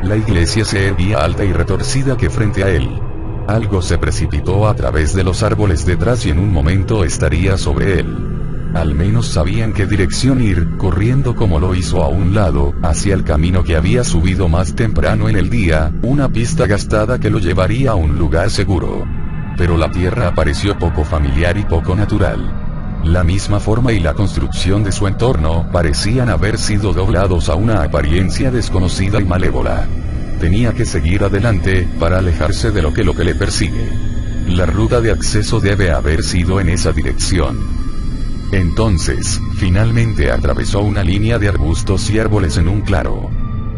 La iglesia se erguía alta y retorcida que frente a él. Algo se precipitó a través de los árboles detrás y en un momento estaría sobre él. Al menos sabían qué dirección ir, corriendo como lo hizo a un lado, hacia el camino que había subido más temprano en el día, una pista gastada que lo llevaría a un lugar seguro. Pero la tierra pareció poco familiar y poco natural. La misma forma y la construcción de su entorno parecían haber sido doblados a una apariencia desconocida y malévola. Tenía que seguir adelante, para alejarse de lo que le persigue. La ruta de acceso debe haber sido en esa dirección. Entonces, finalmente atravesó una línea de arbustos y árboles en un claro.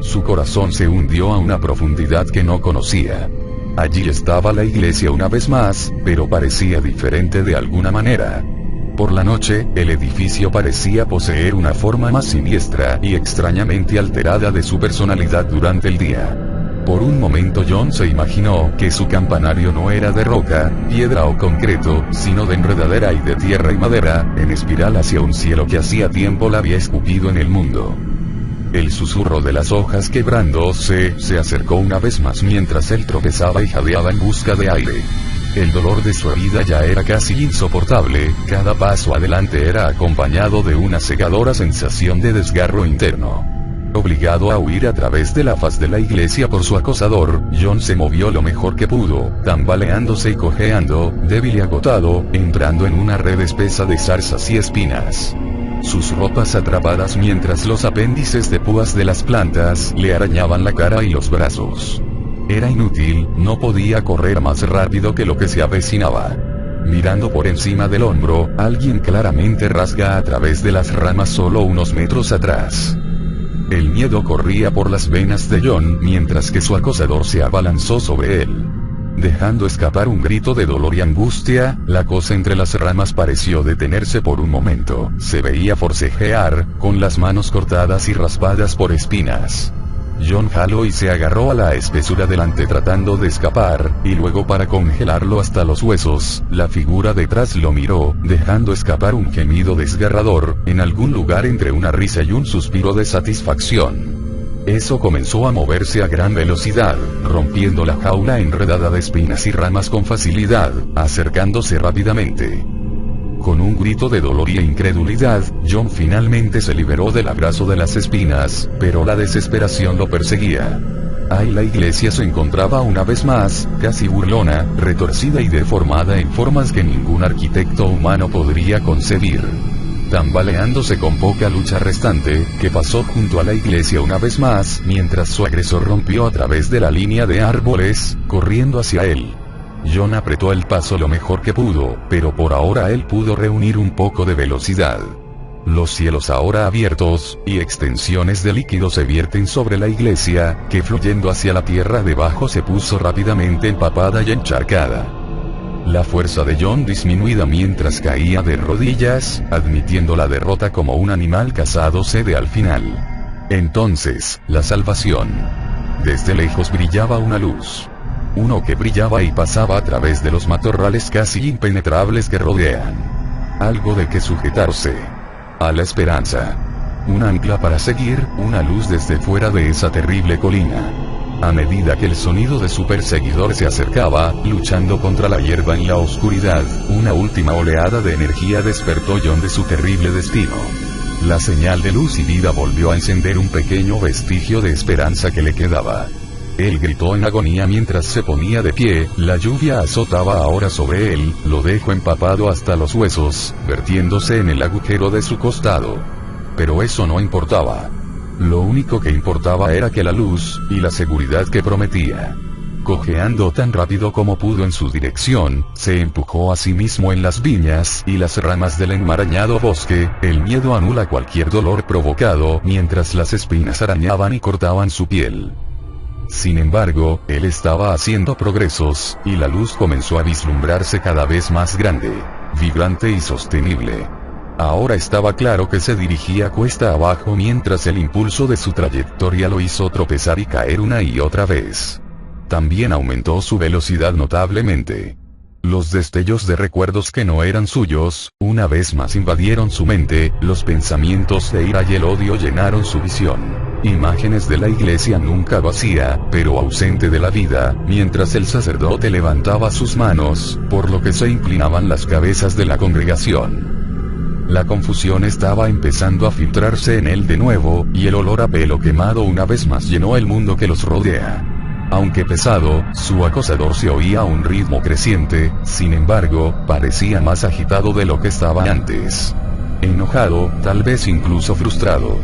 Su corazón se hundió a una profundidad que no conocía. Allí estaba la iglesia una vez más, pero parecía diferente de alguna manera. Por la noche, el edificio parecía poseer una forma más siniestra y extrañamente alterada de su personalidad durante el día. Por un momento John se imaginó que su campanario no era de roca, piedra o concreto, sino de enredadera y de tierra y madera, en espiral hacia un cielo que hacía tiempo la había escupido en el mundo. El susurro de las hojas quebrándose se acercó una vez más mientras él tropezaba y jadeaba en busca de aire. El dolor de su herida ya era casi insoportable, cada paso adelante era acompañado de una cegadora sensación de desgarro interno. Obligado a huir a través de la faz de la iglesia por su acosador, John se movió lo mejor que pudo, tambaleándose y cojeando, débil y agotado, entrando en una red espesa de zarzas y espinas. Sus ropas atrapadas mientras los apéndices de púas de las plantas le arañaban la cara y los brazos. Era inútil, no podía correr más rápido que lo que se avecinaba. Mirando por encima del hombro, alguien claramente rasga a través de las ramas solo unos metros atrás. El miedo corría por las venas de John mientras que su acosador se abalanzó sobre él. Dejando escapar un grito de dolor y angustia, la cosa entre las ramas pareció detenerse por un momento. Se veía forcejear, con las manos cortadas y raspadas por espinas. John jaló y se agarró a la espesura delante tratando de escapar, y luego para congelarlo hasta los huesos, la figura detrás lo miró, dejando escapar un gemido desgarrador, en algún lugar entre una risa y un suspiro de satisfacción. Eso comenzó a moverse a gran velocidad, rompiendo la jaula enredada de espinas y ramas con facilidad, acercándose rápidamente. Con un grito de dolor y incredulidad, John finalmente se liberó del abrazo de las espinas, pero la desesperación lo perseguía. Ahí la iglesia se encontraba una vez más, casi burlona, retorcida y deformada en formas que ningún arquitecto humano podría concebir. Tambaleándose con poca lucha restante, que pasó junto a la iglesia una vez más, mientras su agresor rompió a través de la línea de árboles, corriendo hacia él. John apretó el paso lo mejor que pudo, pero por ahora él pudo reunir un poco de velocidad. Los cielos ahora abiertos, y extensiones de líquido se vierten sobre la iglesia, que fluyendo hacia la tierra debajo se puso rápidamente empapada y encharcada. La fuerza de John disminuida mientras caía de rodillas, admitiendo la derrota como un animal cazado cede al final. Entonces, la salvación. Desde lejos brillaba una luz. Uno que brillaba y pasaba a través de los matorrales casi impenetrables que rodean. Algo de que sujetarse. A la esperanza. Un ancla para seguir, una luz desde fuera de esa terrible colina. A medida que el sonido de su perseguidor se acercaba, luchando contra la hierba en la oscuridad, una última oleada de energía despertó John de su terrible destino. La señal de luz y vida volvió a encender un pequeño vestigio de esperanza que le quedaba. Él gritó en agonía mientras se ponía de pie, la lluvia azotaba ahora sobre él, lo dejó empapado hasta los huesos, vertiéndose en el agujero de su costado. Pero eso no importaba. Lo único que importaba era que la luz, y la seguridad que prometía. Cojeando tan rápido como pudo en su dirección, se empujó a sí mismo en las viñas y las ramas del enmarañado bosque. El miedo anula cualquier dolor provocado mientras las espinas arañaban y cortaban su piel. Sin embargo, él estaba haciendo progresos, y la luz comenzó a vislumbrarse cada vez más grande, vibrante y sostenible. Ahora estaba claro que se dirigía cuesta abajo mientras el impulso de su trayectoria lo hizo tropezar y caer una y otra vez. También aumentó su velocidad notablemente. Los destellos de recuerdos que no eran suyos, una vez más invadieron su mente, los pensamientos de ira y el odio llenaron su visión. Imágenes de la iglesia nunca vacía, pero ausente de la vida, mientras el sacerdote levantaba sus manos, por lo que se inclinaban las cabezas de la congregación. La confusión estaba empezando a filtrarse en él de nuevo, y el olor a pelo quemado una vez más llenó el mundo que los rodea. Aunque pesado, su acosador se oía a un ritmo creciente, sin embargo, parecía más agitado de lo que estaba antes. Enojado, tal vez incluso frustrado.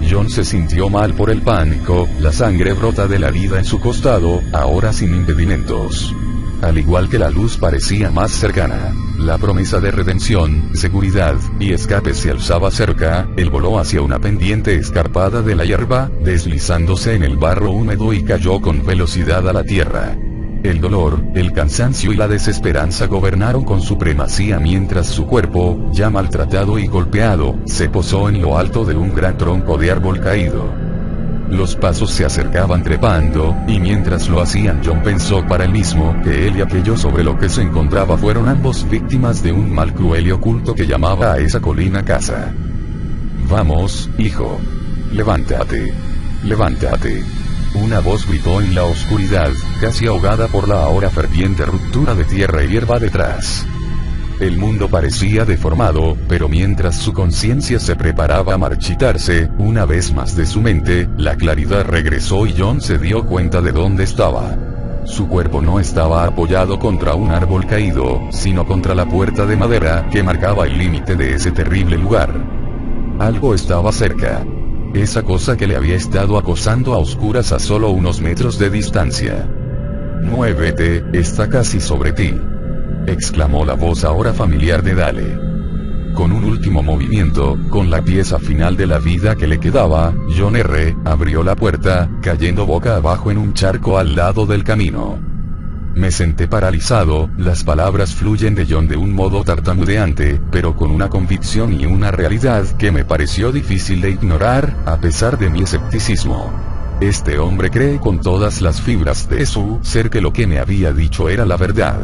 John se sintió mal por el pánico, la sangre brota de la herida en su costado, ahora sin impedimentos. Al igual que la luz parecía más cercana, la promesa de redención, seguridad, y escape se alzaba cerca, él voló hacia una pendiente escarpada de la hierba, deslizándose en el barro húmedo y cayó con velocidad a la tierra. El dolor, el cansancio y la desesperanza gobernaron con supremacía mientras su cuerpo, ya maltratado y golpeado, se posó en lo alto de un gran tronco de árbol caído. Los pasos se acercaban trepando, y mientras lo hacían John pensó para él mismo que él y aquello sobre lo que se encontraba fueron ambos víctimas de un mal cruel y oculto que llamaba a esa colina casa. Vamos, hijo. Levántate. Levántate. Una voz gritó en la oscuridad, casi ahogada por la ahora ferviente ruptura de tierra y hierba detrás. El mundo parecía deformado, pero mientras su conciencia se preparaba a marchitarse, una vez más de su mente, la claridad regresó y John se dio cuenta de dónde estaba. Su cuerpo no estaba apoyado contra un árbol caído, sino contra la puerta de madera que marcaba el límite de ese terrible lugar. Algo estaba cerca. Esa cosa que le había estado acosando a oscuras a solo unos metros de distancia. «Muévete, está casi sobre ti», exclamó la voz ahora familiar de Dale. Con un último movimiento, con la pieza final de la vida que le quedaba, John abrió la puerta, cayendo boca abajo en un charco al lado del camino. Me senté paralizado, las palabras fluyen de John de un modo tartamudeante, pero con una convicción y una realidad que me pareció difícil de ignorar, a pesar de mi escepticismo. Este hombre cree con todas las fibras de su ser que lo que me había dicho era la verdad.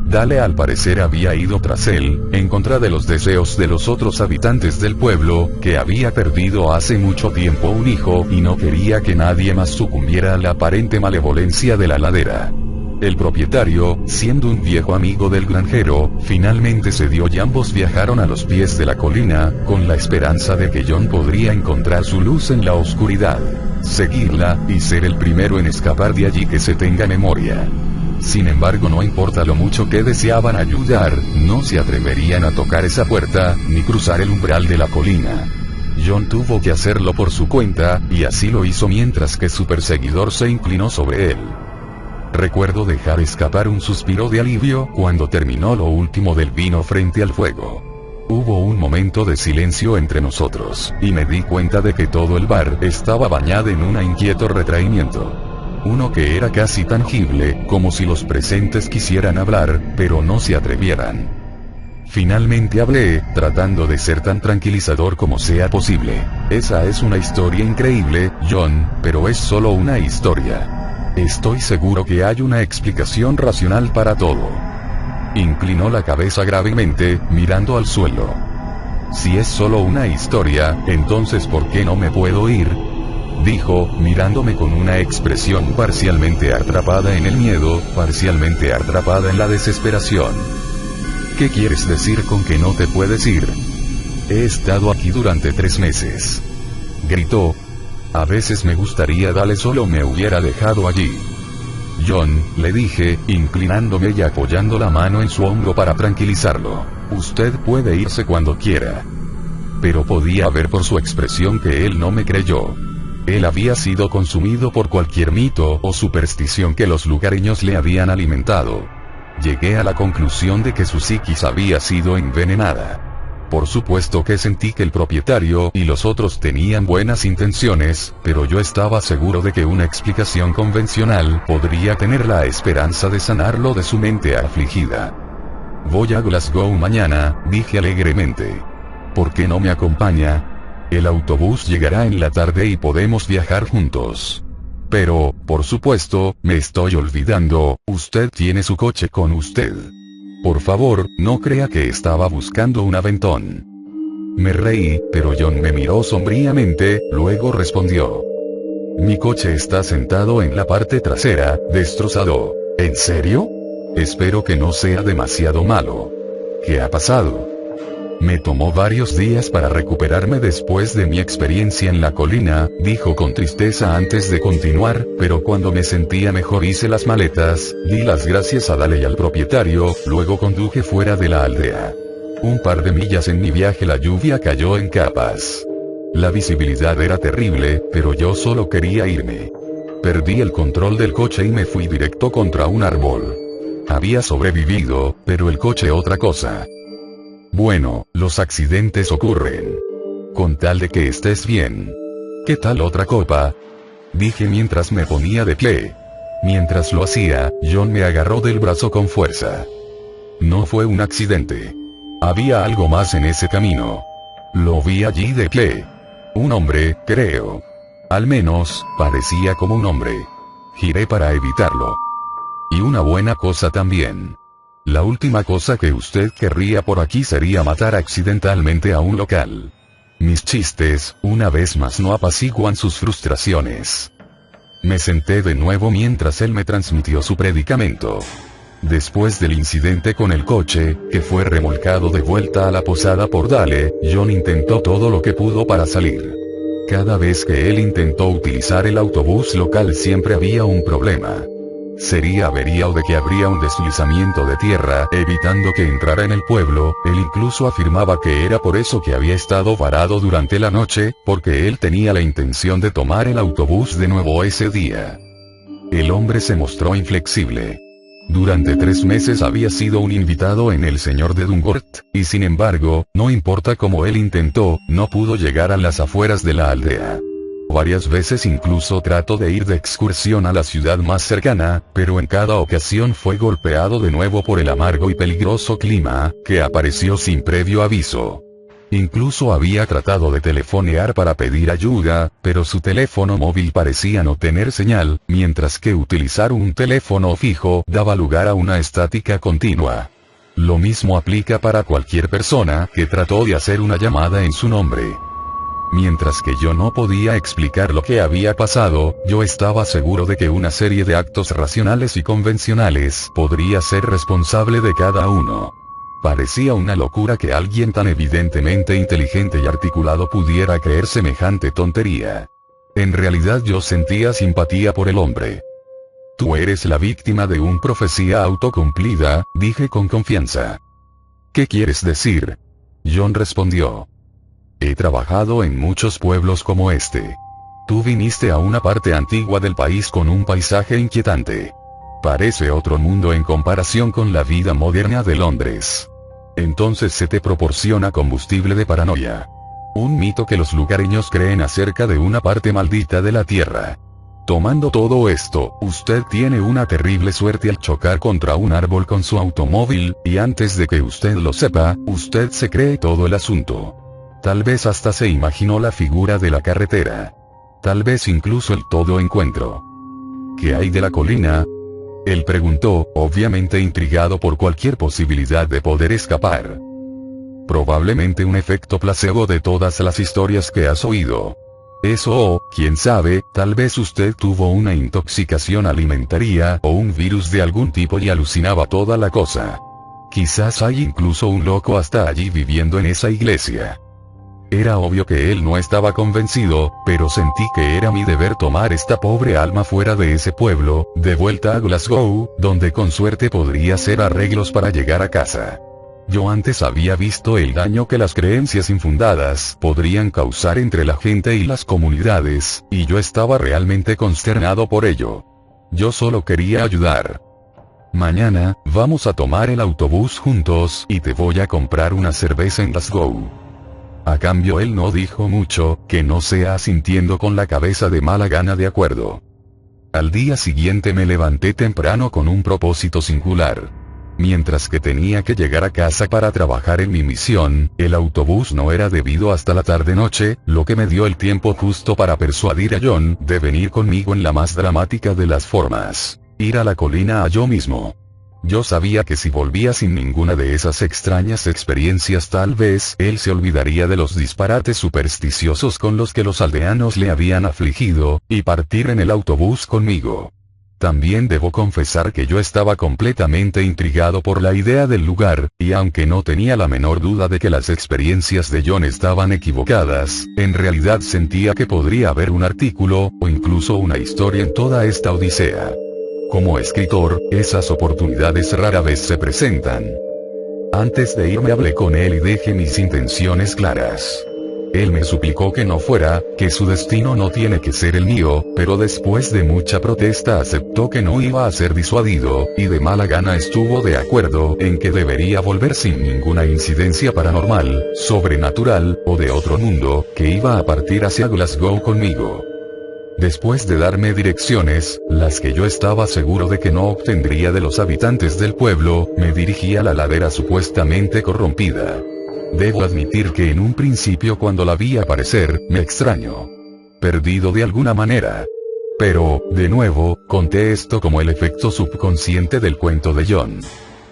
Dale al parecer había ido tras él, en contra de los deseos de los otros habitantes del pueblo, que había perdido hace mucho tiempo un hijo y no quería que nadie más sucumbiera a la aparente malevolencia de la ladera. El propietario, siendo un viejo amigo del granjero, finalmente cedió y ambos viajaron a los pies de la colina, con la esperanza de que John podría encontrar su luz en la oscuridad, seguirla, y ser el primero en escapar de allí que se tenga memoria. Sin embargo, no importa lo mucho que deseaban ayudar, no se atreverían a tocar esa puerta, ni cruzar el umbral de la colina. John tuvo que hacerlo por su cuenta, y así lo hizo mientras que su perseguidor se inclinó sobre él. Recuerdo dejar escapar un suspiro de alivio cuando terminó lo último del vino frente al fuego. Hubo un momento de silencio entre nosotros, y me di cuenta de que todo el bar estaba bañado en un inquieto retraimiento. Uno que era casi tangible, como si los presentes quisieran hablar, pero no se atrevieran. Finalmente hablé, tratando de ser tan tranquilizador como sea posible. Esa es una historia increíble, John, pero es solo una historia. Estoy seguro que hay una explicación racional para todo. Inclinó la cabeza gravemente, mirando al suelo. Si es solo una historia, entonces ¿por qué no me puedo ir?, dijo, mirándome con una expresión parcialmente atrapada en el miedo, parcialmente atrapada en la desesperación. ¿Qué quieres decir con que no te puedes ir? He estado aquí durante 3 meses. Gritó. A veces me gustaría Dale solo me hubiera dejado allí. John, le dije, inclinándome y apoyando la mano en su hombro para tranquilizarlo. Usted puede irse cuando quiera. Pero podía ver por su expresión que él no me creyó. Él había sido consumido por cualquier mito o superstición que los lugareños le habían alimentado. Llegué a la conclusión de que su psiquis había sido envenenada. Por supuesto que sentí que el propietario y los otros tenían buenas intenciones, pero yo estaba seguro de que una explicación convencional podría tener la esperanza de sanarlo de su mente afligida. Voy a Glasgow mañana, dije alegremente. ¿Por qué no me acompaña? El autobús llegará en la tarde y podemos viajar juntos. Pero, por supuesto, me estoy olvidando, usted tiene su coche con usted. Por favor, no crea que estaba buscando un aventón. Me reí, pero John me miró sombríamente, luego respondió. Mi coche está sentado en la parte trasera, destrozado. ¿En serio? Espero que no sea demasiado malo. ¿Qué ha pasado? Me tomó varios días para recuperarme después de mi experiencia en la colina, dijo con tristeza antes de continuar, pero cuando me sentía mejor hice las maletas, di las gracias a Dale y al propietario, luego conduje fuera de la aldea. Un par de millas en mi viaje la lluvia cayó en capas. La visibilidad era terrible, pero yo solo quería irme. Perdí el control del coche y me fui directo contra un árbol. Había sobrevivido, pero el coche otra cosa. Bueno, los accidentes ocurren. Con tal de que estés bien. ¿Qué tal otra copa? Dije mientras me ponía de pie. Mientras lo hacía, John me agarró del brazo con fuerza. No fue un accidente. Había algo más en ese camino. Lo vi allí de pie. Un hombre, creo. Al menos, parecía como un hombre. Giré para evitarlo. Y una buena cosa también. La última cosa que usted querría por aquí sería matar accidentalmente a un local. Mis chistes, una vez más no apaciguan sus frustraciones. Me senté de nuevo mientras él me transmitió su predicamento. Después del incidente con el coche, que fue remolcado de vuelta a la posada por Dale, John intentó todo lo que pudo para salir. Cada vez que él intentó utilizar el autobús local siempre había un problema. Sería avería o de que habría un deslizamiento de tierra, evitando que entrara en el pueblo. Él incluso afirmaba que era por eso que había estado varado durante la noche, porque él tenía la intención de tomar el autobús de nuevo ese día. El hombre se mostró inflexible. Durante 3 meses había sido un invitado en El Señor de Dungort, y sin embargo, no importa cómo él intentó, no pudo llegar a las afueras de la aldea. Varias veces incluso trató de ir de excursión a la ciudad más cercana, pero en cada ocasión fue golpeado de nuevo por el amargo y peligroso clima, que apareció sin previo aviso. Incluso había tratado de telefonear para pedir ayuda, pero su teléfono móvil parecía no tener señal, mientras que utilizar un teléfono fijo daba lugar a una estática continua. Lo mismo aplica para cualquier persona que trató de hacer una llamada en su nombre. Mientras que yo no podía explicar lo que había pasado, yo estaba seguro de que una serie de actos racionales y convencionales podría ser responsable de cada uno. Parecía una locura que alguien tan evidentemente inteligente y articulado pudiera creer semejante tontería. En realidad yo sentía simpatía por el hombre. Tú eres la víctima de una profecía autocumplida, dije con confianza. ¿Qué quieres decir? John respondió. He trabajado en muchos pueblos como este. Tú viniste a una parte antigua del país con un paisaje inquietante. Parece otro mundo en comparación con la vida moderna de Londres. Entonces se te proporciona combustible de paranoia. Un mito que los lugareños creen acerca de una parte maldita de la tierra. Tomando todo esto, usted tiene una terrible suerte al chocar contra un árbol con su automóvil, y antes de que usted lo sepa, usted se cree todo el asunto. Tal vez hasta se imaginó la figura de la carretera. Tal vez incluso el todo encuentro. ¿Qué hay de la colina? Él preguntó, obviamente intrigado por cualquier posibilidad de poder escapar. Probablemente un efecto placebo de todas las historias que has oído. Eso o, quién sabe, tal vez usted tuvo una intoxicación alimentaria o un virus de algún tipo y alucinaba toda la cosa. Quizás hay incluso un loco hasta allí viviendo en esa iglesia. Era obvio que él no estaba convencido, pero sentí que era mi deber tomar esta pobre alma fuera de ese pueblo, de vuelta a Glasgow, donde con suerte podría hacer arreglos para llegar a casa. Yo antes había visto el daño que las creencias infundadas podrían causar entre la gente y las comunidades, y yo estaba realmente consternado por ello. Yo solo quería ayudar. Mañana, vamos a tomar el autobús juntos y te voy a comprar una cerveza en Glasgow. A cambio él no dijo mucho, que no sea asintiendo con la cabeza de mala gana de acuerdo. Al día siguiente me levanté temprano con un propósito singular. Mientras que tenía que llegar a casa para trabajar en mi misión, el autobús no era debido hasta la tarde-noche, lo que me dio el tiempo justo para persuadir a John de venir conmigo en la más dramática de las formas, ir a la colina a yo mismo. Yo sabía que si volvía sin ninguna de esas extrañas experiencias tal vez él se olvidaría de los disparates supersticiosos con los que los aldeanos le habían afligido, y partir en el autobús conmigo. También debo confesar que yo estaba completamente intrigado por la idea del lugar, y aunque no tenía la menor duda de que las experiencias de John estaban equivocadas, en realidad sentía que podría haber un artículo, o incluso una historia en toda esta odisea. Como escritor, esas oportunidades rara vez se presentan. Antes de irme hablé con él y dejé mis intenciones claras. Él me suplicó que no fuera, que su destino no tiene que ser el mío, pero después de mucha protesta aceptó que no iba a ser disuadido, y de mala gana estuvo de acuerdo en que debería volver sin ninguna incidencia paranormal, sobrenatural, o de otro mundo, que iba a partir hacia Glasgow conmigo. Después de darme direcciones, las que yo estaba seguro de que no obtendría de los habitantes del pueblo, me dirigí a la ladera supuestamente corrompida. Debo admitir que en un principio cuando la vi aparecer, me extrañó. Perdido de alguna manera. Pero, de nuevo, conté esto como el efecto subconsciente del cuento de John.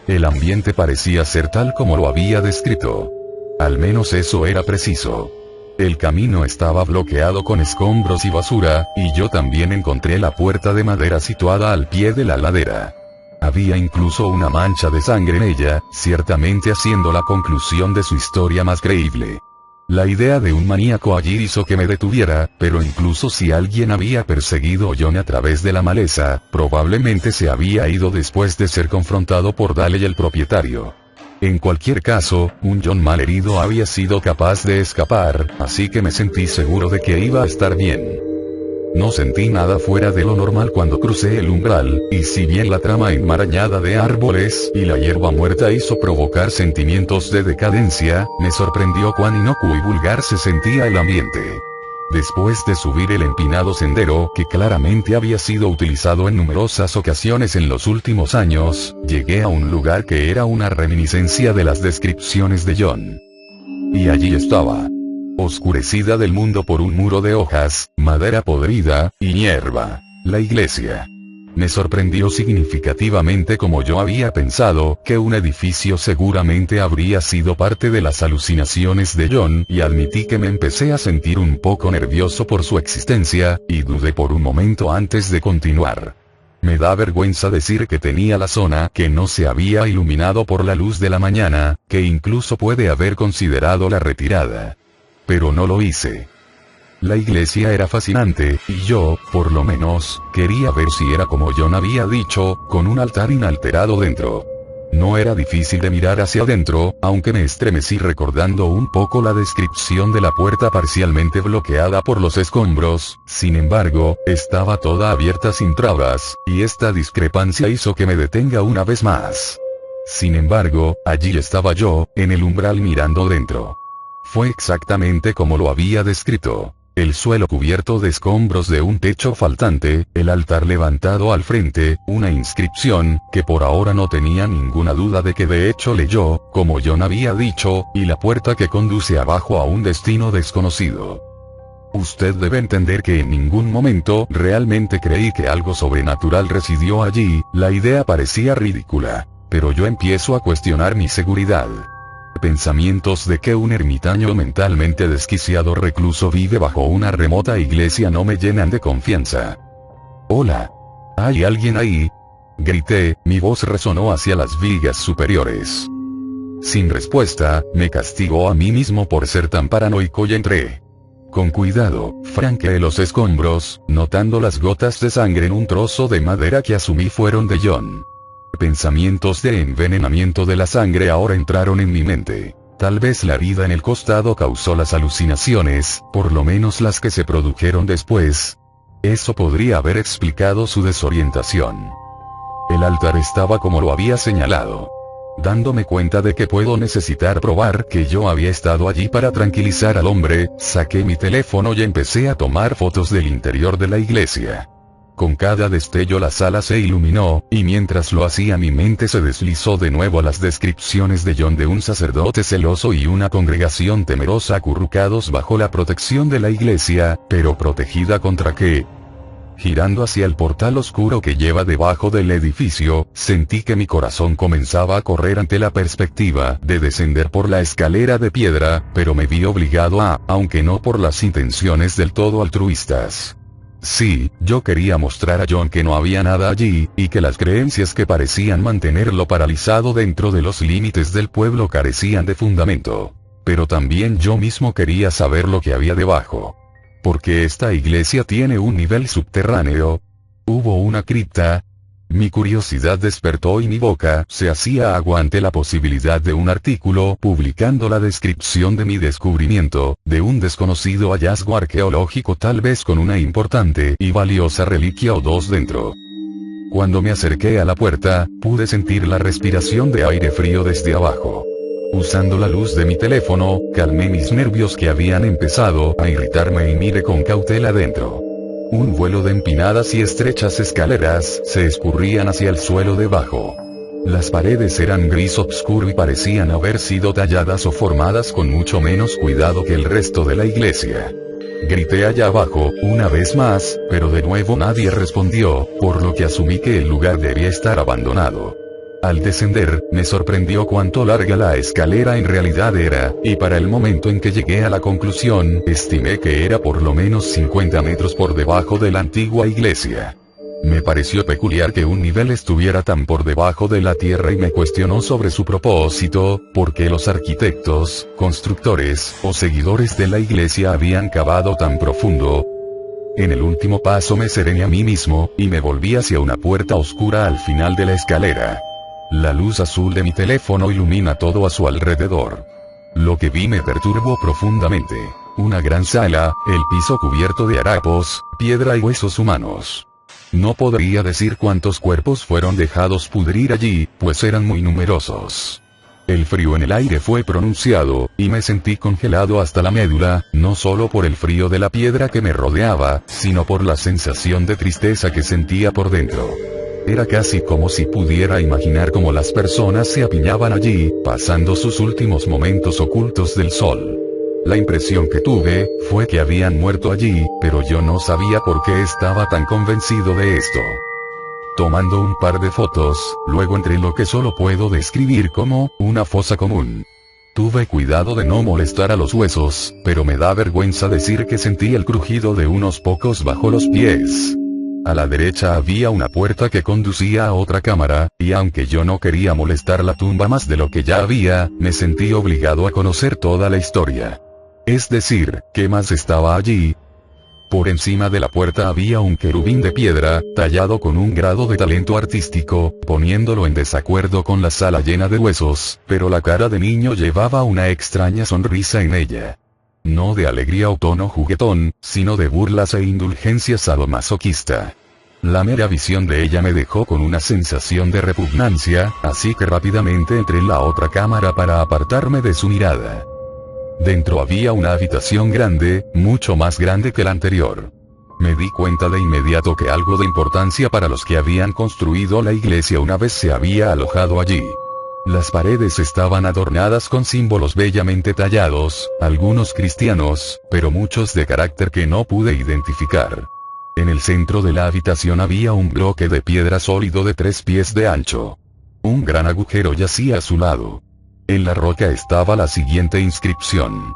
El ambiente parecía ser tal como lo había descrito. Al menos eso era preciso. El camino estaba bloqueado con escombros y basura, y yo también encontré la puerta de madera situada al pie de la ladera. Había incluso una mancha de sangre en ella, ciertamente haciendo la conclusión de su historia más creíble. La idea de un maníaco allí hizo que me detuviera, pero incluso si alguien había perseguido a John a través de la maleza, probablemente se había ido después de ser confrontado por Daley el propietario. En cualquier caso, un John malherido había sido capaz de escapar, así que me sentí seguro de que iba a estar bien. No sentí nada fuera de lo normal cuando crucé el umbral, y si bien la trama enmarañada de árboles y la hierba muerta hizo provocar sentimientos de decadencia, me sorprendió cuán inocuo y vulgar se sentía el ambiente. Después de subir el empinado sendero que claramente había sido utilizado en numerosas ocasiones en los últimos años, llegué a un lugar que era una reminiscencia de las descripciones de John. Y allí estaba, oscurecida del mundo por un muro de hojas, madera podrida, y hierba, la iglesia. Me sorprendió significativamente como yo había pensado que un edificio seguramente habría sido parte de las alucinaciones de John, y admití que me empecé a sentir un poco nervioso por su existencia, y dudé por un momento antes de continuar. Me da vergüenza decir que tenía la zona que no se había iluminado por la luz de la mañana, que incluso puede haber considerado la retirada. Pero no lo hice. La iglesia era fascinante, y yo, por lo menos, quería ver si era como John había dicho, con un altar inalterado dentro. No era difícil de mirar hacia adentro, aunque me estremecí recordando un poco la descripción de la puerta parcialmente bloqueada por los escombros. Sin embargo, estaba toda abierta sin trabas, y esta discrepancia hizo que me detenga una vez más. Sin embargo, allí estaba yo, en el umbral mirando dentro. Fue exactamente como lo había descrito. El suelo cubierto de escombros de un techo faltante, el altar levantado al frente, una inscripción, que por ahora no tenía ninguna duda de que de hecho leyó, como John había dicho, y la puerta que conduce abajo a un destino desconocido. Usted debe entender que en ningún momento realmente creí que algo sobrenatural residió allí, la idea parecía ridícula. Pero yo empiezo a cuestionar mi seguridad. Pensamientos de que un ermitaño mentalmente desquiciado recluso vive bajo una remota iglesia no me llenan de confianza. «Hola. ¿Hay alguien ahí?», grité, mi voz resonó hacia las vigas superiores. Sin respuesta, me castigó a mí mismo por ser tan paranoico y entré. Con cuidado, franqueé los escombros, notando las gotas de sangre en un trozo de madera que asumí fueron de John. Pensamientos de envenenamiento de la sangre ahora entraron en mi mente. Tal vez la herida en el costado causó las alucinaciones, por lo menos las que se produjeron después. Eso podría haber explicado su desorientación. El altar estaba como lo había señalado. Dándome cuenta de que puedo necesitar probar que yo había estado allí para tranquilizar al hombre, saqué mi teléfono y empecé a tomar fotos del interior de la iglesia. Con cada destello la sala se iluminó, y mientras lo hacía mi mente se deslizó de nuevo a las descripciones de John de un sacerdote celoso y una congregación temerosa acurrucados bajo la protección de la iglesia, pero protegida ¿contra qué? Girando hacia el portal oscuro que lleva debajo del edificio, sentí que mi corazón comenzaba a correr ante la perspectiva de descender por la escalera de piedra, pero me vi obligado a, aunque no por las intenciones del todo altruistas. Sí, yo quería mostrar a John que no había nada allí, y que las creencias que parecían mantenerlo paralizado dentro de los límites del pueblo carecían de fundamento. Pero también yo mismo quería saber lo que había debajo. Porque esta iglesia tiene un nivel subterráneo. ¿Hubo una cripta? Mi curiosidad despertó y mi boca se hacía agua ante la posibilidad de un artículo publicando la descripción de mi descubrimiento, de un desconocido hallazgo arqueológico tal vez con una importante y valiosa reliquia o dos dentro. Cuando me acerqué a la puerta, pude sentir la respiración de aire frío desde abajo. Usando la luz de mi teléfono, calmé mis nervios que habían empezado a irritarme y miré con cautela dentro. Un vuelo de empinadas y estrechas escaleras se escurrían hacia el suelo debajo. Las paredes eran gris obscuro y parecían haber sido talladas o formadas con mucho menos cuidado que el resto de la iglesia. Grité allá abajo, una vez más, pero de nuevo nadie respondió, por lo que asumí que el lugar debía estar abandonado. Al descender, me sorprendió cuánto larga la escalera en realidad era, y para el momento en que llegué a la conclusión, estimé que era por lo menos 50 metros por debajo de la antigua iglesia. Me pareció peculiar que un nivel estuviera tan por debajo de la tierra y me cuestionó sobre su propósito, por qué los arquitectos, constructores, o seguidores de la iglesia habían cavado tan profundo. En el último paso me serené a mí mismo, y me volví hacia una puerta oscura al final de la escalera. La luz azul de mi teléfono ilumina todo a su alrededor. Lo que vi me perturbó profundamente. Una gran sala, el piso cubierto de harapos, piedra y huesos humanos. No podría decir cuántos cuerpos fueron dejados pudrir allí, pues eran muy numerosos. El frío en el aire fue pronunciado, y me sentí congelado hasta la médula, no solo por el frío de la piedra que me rodeaba, sino por la sensación de tristeza que sentía por dentro. Era casi como si pudiera imaginar cómo las personas se apiñaban allí, pasando sus últimos momentos ocultos del sol. La impresión que tuve, fue que habían muerto allí, pero yo no sabía por qué estaba tan convencido de esto. Tomando un par de fotos, luego entré en lo que solo puedo describir como, una fosa común. Tuve cuidado de no molestar a los huesos, pero me da vergüenza decir que sentí el crujido de unos pocos bajo los pies. A la derecha había una puerta que conducía a otra cámara, y aunque yo no quería molestar la tumba más de lo que ya había, me sentí obligado a conocer toda la historia. Es decir, ¿qué más estaba allí? Por encima de la puerta había un querubín de piedra, tallado con un grado de talento artístico, poniéndolo en desacuerdo con la sala llena de huesos, pero la cara de niño llevaba una extraña sonrisa en ella. No de alegría o tono juguetón, sino de burlas e indulgencia sadomasoquista. La mera visión de ella me dejó con una sensación de repugnancia, así que rápidamente entré en la otra cámara para apartarme de su mirada. Dentro había una habitación grande, mucho más grande que la anterior. Me di cuenta de inmediato que algo de importancia para los que habían construido la iglesia una vez se había alojado allí. Las paredes estaban adornadas con símbolos bellamente tallados, algunos cristianos, pero muchos de carácter que no pude identificar. En el centro de la habitación había un bloque de piedra sólido de 3 pies de ancho. Un gran agujero yacía a su lado. En la roca estaba la siguiente inscripción: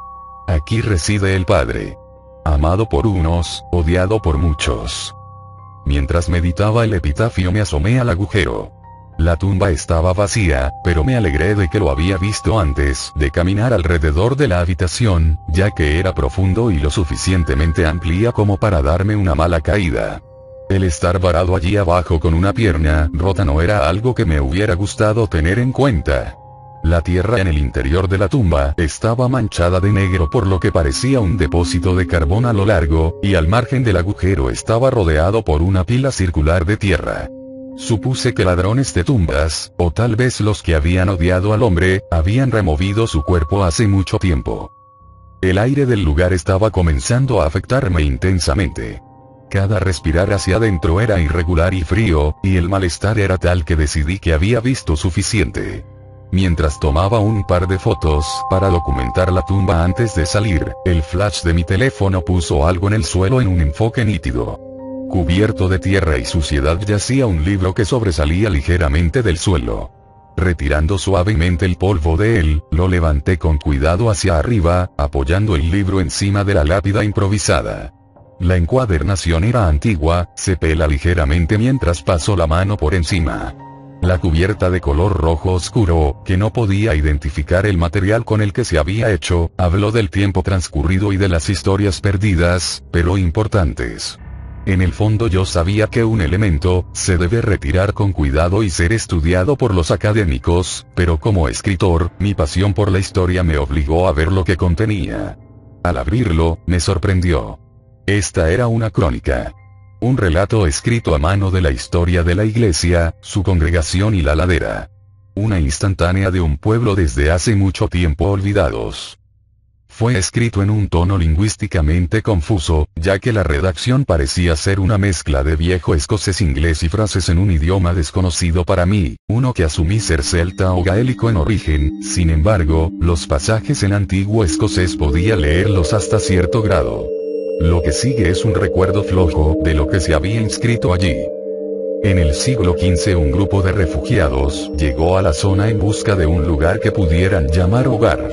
aquí reside el Padre. Amado por unos, odiado por muchos. Mientras meditaba el epitafio me asomé al agujero. La tumba estaba vacía, pero me alegré de que lo había visto antes de caminar alrededor de la habitación, ya que era profundo y lo suficientemente amplia como para darme una mala caída. El estar varado allí abajo con una pierna rota no era algo que me hubiera gustado tener en cuenta. La tierra en el interior de la tumba estaba manchada de negro por lo que parecía un depósito de carbón a lo largo, y al margen del agujero estaba rodeado por una pila circular de tierra. Supuse que ladrones de tumbas, o tal vez los que habían odiado al hombre, habían removido su cuerpo hace mucho tiempo. El aire del lugar estaba comenzando a afectarme intensamente. Cada respirar hacia adentro era irregular y frío, y el malestar era tal que decidí que había visto suficiente. Mientras tomaba un par de fotos para documentar la tumba antes de salir, el flash de mi teléfono puso algo en el suelo en un enfoque nítido. Cubierto de tierra y suciedad yacía un libro que sobresalía ligeramente del suelo. Retirando suavemente el polvo de él, lo levanté con cuidado hacia arriba, apoyando el libro encima de la lápida improvisada. La encuadernación era antigua, se pela ligeramente mientras paso la mano por encima. La cubierta de color rojo oscuro, que no podía identificar el material con el que se había hecho, habló del tiempo transcurrido y de las historias perdidas, pero importantes. En el fondo yo sabía que un elemento se debe retirar con cuidado y ser estudiado por los académicos, pero como escritor, mi pasión por la historia me obligó a ver lo que contenía. Al abrirlo, me sorprendió. Esta era una crónica. Un relato escrito a mano de la historia de la iglesia, su congregación y la ladera. Una instantánea de un pueblo desde hace mucho tiempo olvidados. Fue escrito en un tono lingüísticamente confuso, ya que la redacción parecía ser una mezcla de viejo escocés inglés y frases en un idioma desconocido para mí, uno que asumí ser celta o gaélico en origen. Sin embargo, los pasajes en antiguo escocés podía leerlos hasta cierto grado. Lo que sigue es un recuerdo flojo de lo que se había inscrito allí. En el siglo XV un grupo de refugiados llegó a la zona en busca de un lugar que pudieran llamar hogar.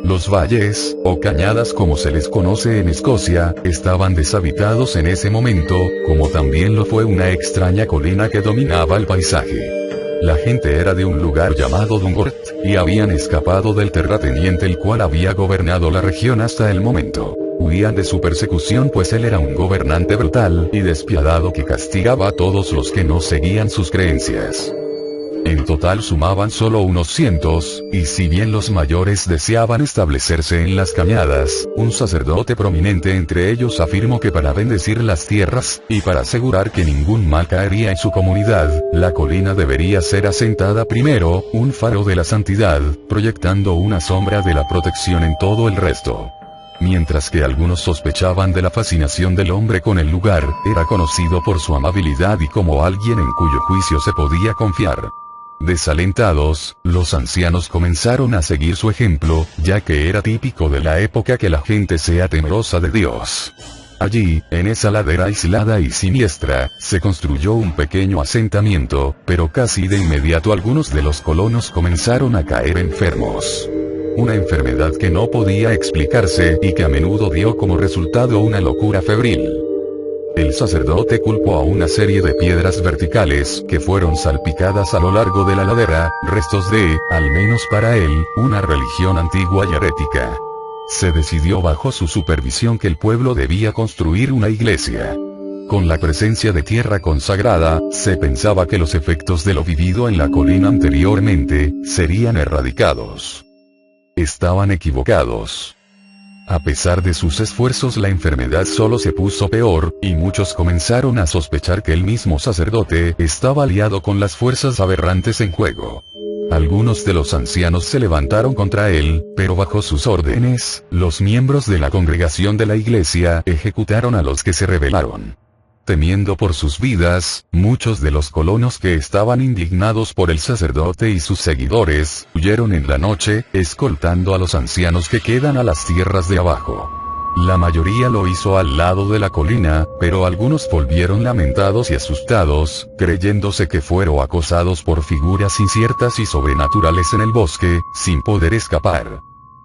Los valles, o cañadas como se les conoce en Escocia, estaban deshabitados en ese momento, como también lo fue una extraña colina que dominaba el paisaje. La gente era de un lugar llamado Dungort, y habían escapado del terrateniente el cual había gobernado la región hasta el momento. Huían de su persecución pues él era un gobernante brutal y despiadado que castigaba a todos los que no seguían sus creencias. En total sumaban solo unos cientos, y si bien los mayores deseaban establecerse en las cañadas, un sacerdote prominente entre ellos afirmó que para bendecir las tierras, y para asegurar que ningún mal caería en su comunidad, la colina debería ser asentada primero, un faro de la santidad, proyectando una sombra de la protección en todo el resto. Mientras que algunos sospechaban de la fascinación del hombre con el lugar, era conocido por su amabilidad y como alguien en cuyo juicio se podía confiar. Desalentados, los ancianos comenzaron a seguir su ejemplo, ya que era típico de la época que la gente sea temerosa de Dios. Allí, en esa ladera aislada y siniestra, se construyó un pequeño asentamiento, pero casi de inmediato algunos de los colonos comenzaron a caer enfermos. Una enfermedad que no podía explicarse y que a menudo dio como resultado una locura febril. El sacerdote culpó a una serie de piedras verticales que fueron salpicadas a lo largo de la ladera, restos de, al menos para él, una religión antigua y herética. Se decidió bajo su supervisión que el pueblo debía construir una iglesia. Con la presencia de tierra consagrada, se pensaba que los efectos de lo vivido en la colina anteriormente, serían erradicados. Estaban equivocados. A pesar de sus esfuerzos la enfermedad solo se puso peor, y muchos comenzaron a sospechar que el mismo sacerdote estaba aliado con las fuerzas aberrantes en juego. Algunos de los ancianos se levantaron contra él, pero bajo sus órdenes, los miembros de la congregación de la iglesia ejecutaron a los que se rebelaron. Temiendo por sus vidas, muchos de los colonos que estaban indignados por el sacerdote y sus seguidores, huyeron en la noche, escoltando a los ancianos que quedan a las tierras de abajo. La mayoría lo hizo al lado de la colina, pero algunos volvieron lamentados y asustados, creyéndose que fueron acosados por figuras inciertas y sobrenaturales en el bosque, sin poder escapar.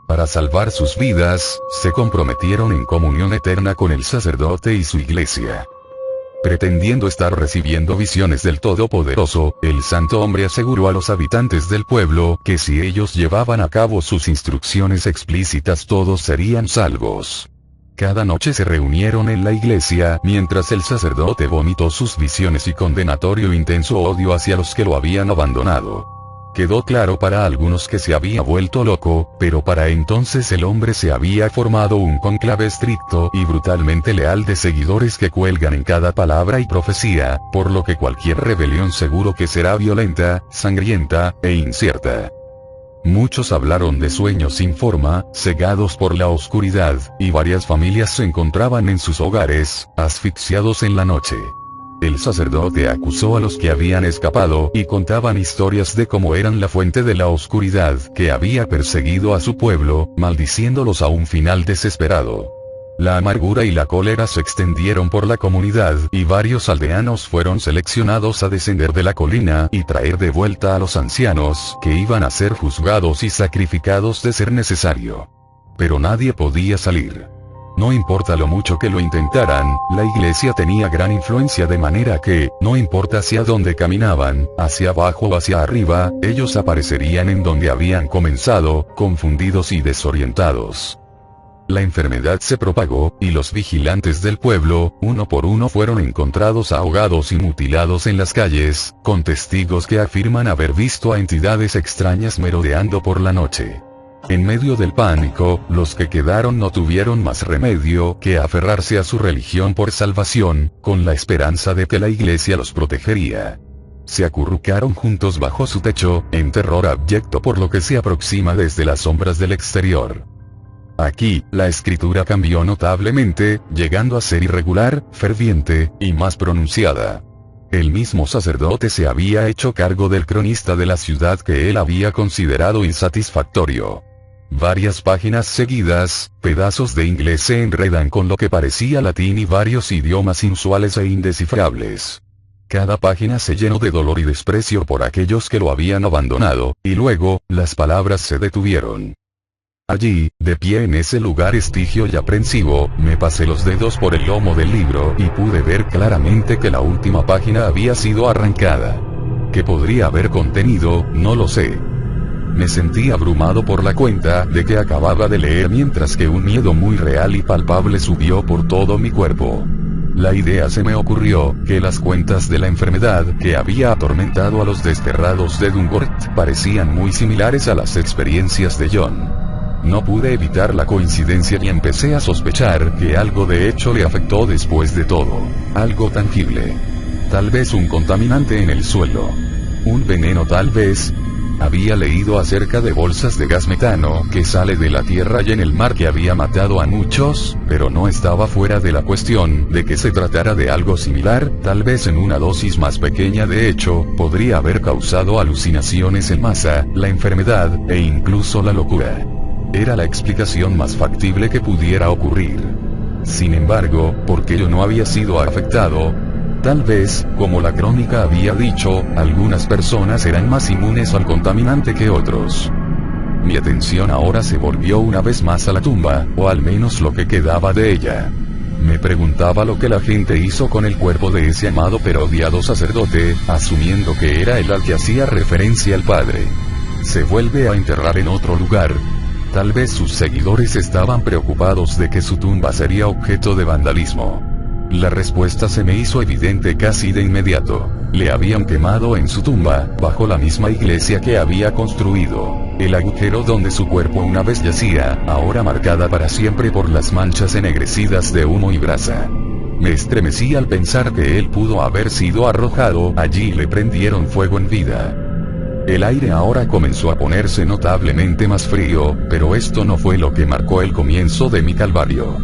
Para salvar sus vidas, se comprometieron en comunión eterna con el sacerdote y su iglesia. Pretendiendo estar recibiendo visiones del Todopoderoso, el santo hombre aseguró a los habitantes del pueblo que si ellos llevaban a cabo sus instrucciones explícitas todos serían salvos. Cada noche se reunieron en la iglesia mientras el sacerdote vomitó sus visiones y condenatorio intenso odio hacia los que lo habían abandonado. Quedó claro para algunos que se había vuelto loco, pero para entonces el hombre se había formado un cónclave estricto y brutalmente leal de seguidores que cuelgan en cada palabra y profecía, por lo que cualquier rebelión seguro que será violenta, sangrienta, e incierta. Muchos hablaron de sueños sin forma, cegados por la oscuridad, y varias familias se encontraban en sus hogares, asfixiados en la noche. El sacerdote acusó a los que habían escapado y contaban historias de cómo eran la fuente de la oscuridad que había perseguido a su pueblo, maldiciéndolos a un final desesperado. La amargura y la cólera se extendieron por la comunidad y varios aldeanos fueron seleccionados a descender de la colina y traer de vuelta a los ancianos que iban a ser juzgados y sacrificados de ser necesario. Pero nadie podía salir. No importa lo mucho que lo intentaran, la iglesia tenía gran influencia de manera que, no importa hacia dónde caminaban, hacia abajo o hacia arriba, ellos aparecerían en donde habían comenzado, confundidos y desorientados. La enfermedad se propagó, y los vigilantes del pueblo, uno por uno fueron encontrados ahogados y mutilados en las calles, con testigos que afirman haber visto a entidades extrañas merodeando por la noche. En medio del pánico, los que quedaron no tuvieron más remedio que aferrarse a su religión por salvación, con la esperanza de que la iglesia los protegería. Se acurrucaron juntos bajo su techo, en terror abyecto por lo que se aproxima desde las sombras del exterior. Aquí, la escritura cambió notablemente, llegando a ser irregular, ferviente, y más pronunciada. El mismo sacerdote se había hecho cargo del cronista de la ciudad que él había considerado insatisfactorio. Varias páginas seguidas, pedazos de inglés se enredan con lo que parecía latín y varios idiomas inusuales e indescifrables. Cada página se llenó de dolor y desprecio por aquellos que lo habían abandonado, y luego, las palabras se detuvieron. Allí, de pie en ese lugar estigio y aprensivo, me pasé los dedos por el lomo del libro y pude ver claramente que la última página había sido arrancada. ¿Qué podría haber contenido? No lo sé. Me sentí abrumado por la cuenta de que acababa de leer mientras que un miedo muy real y palpable subió por todo mi cuerpo. La idea se me ocurrió, que las cuentas de la enfermedad que había atormentado a los desterrados de Dungort parecían muy similares a las experiencias de John. No pude evitar la coincidencia y empecé a sospechar que algo de hecho le afectó después de todo. Algo tangible. Tal vez un contaminante en el suelo. Un veneno tal vez. Había leído acerca de bolsas de gas metano que sale de la tierra y en el mar que había matado a muchos, pero no estaba fuera de la cuestión de que se tratara de algo similar, tal vez en una dosis más pequeña. De hecho, podría haber causado alucinaciones en masa, la enfermedad, e incluso la locura. Era la explicación más factible que pudiera ocurrir. Sin embargo, ¿por qué yo no había sido afectado? Tal vez, como la crónica había dicho, algunas personas eran más inmunes al contaminante que otros. Mi atención ahora se volvió una vez más a la tumba, o al menos lo que quedaba de ella. Me preguntaba lo que la gente hizo con el cuerpo de ese amado pero odiado sacerdote, asumiendo que era él al que hacía referencia el padre. ¿Se vuelve a enterrar en otro lugar? Tal vez sus seguidores estaban preocupados de que su tumba sería objeto de vandalismo. La respuesta se me hizo evidente casi de inmediato. Le habían quemado en su tumba, bajo la misma iglesia que había construido. El agujero donde su cuerpo una vez yacía, ahora marcada para siempre por las manchas ennegrecidas de humo y brasa. Me estremecí al pensar que él pudo haber sido arrojado allí y le prendieron fuego en vida. El aire ahora comenzó a ponerse notablemente más frío, pero esto no fue lo que marcó el comienzo de mi calvario.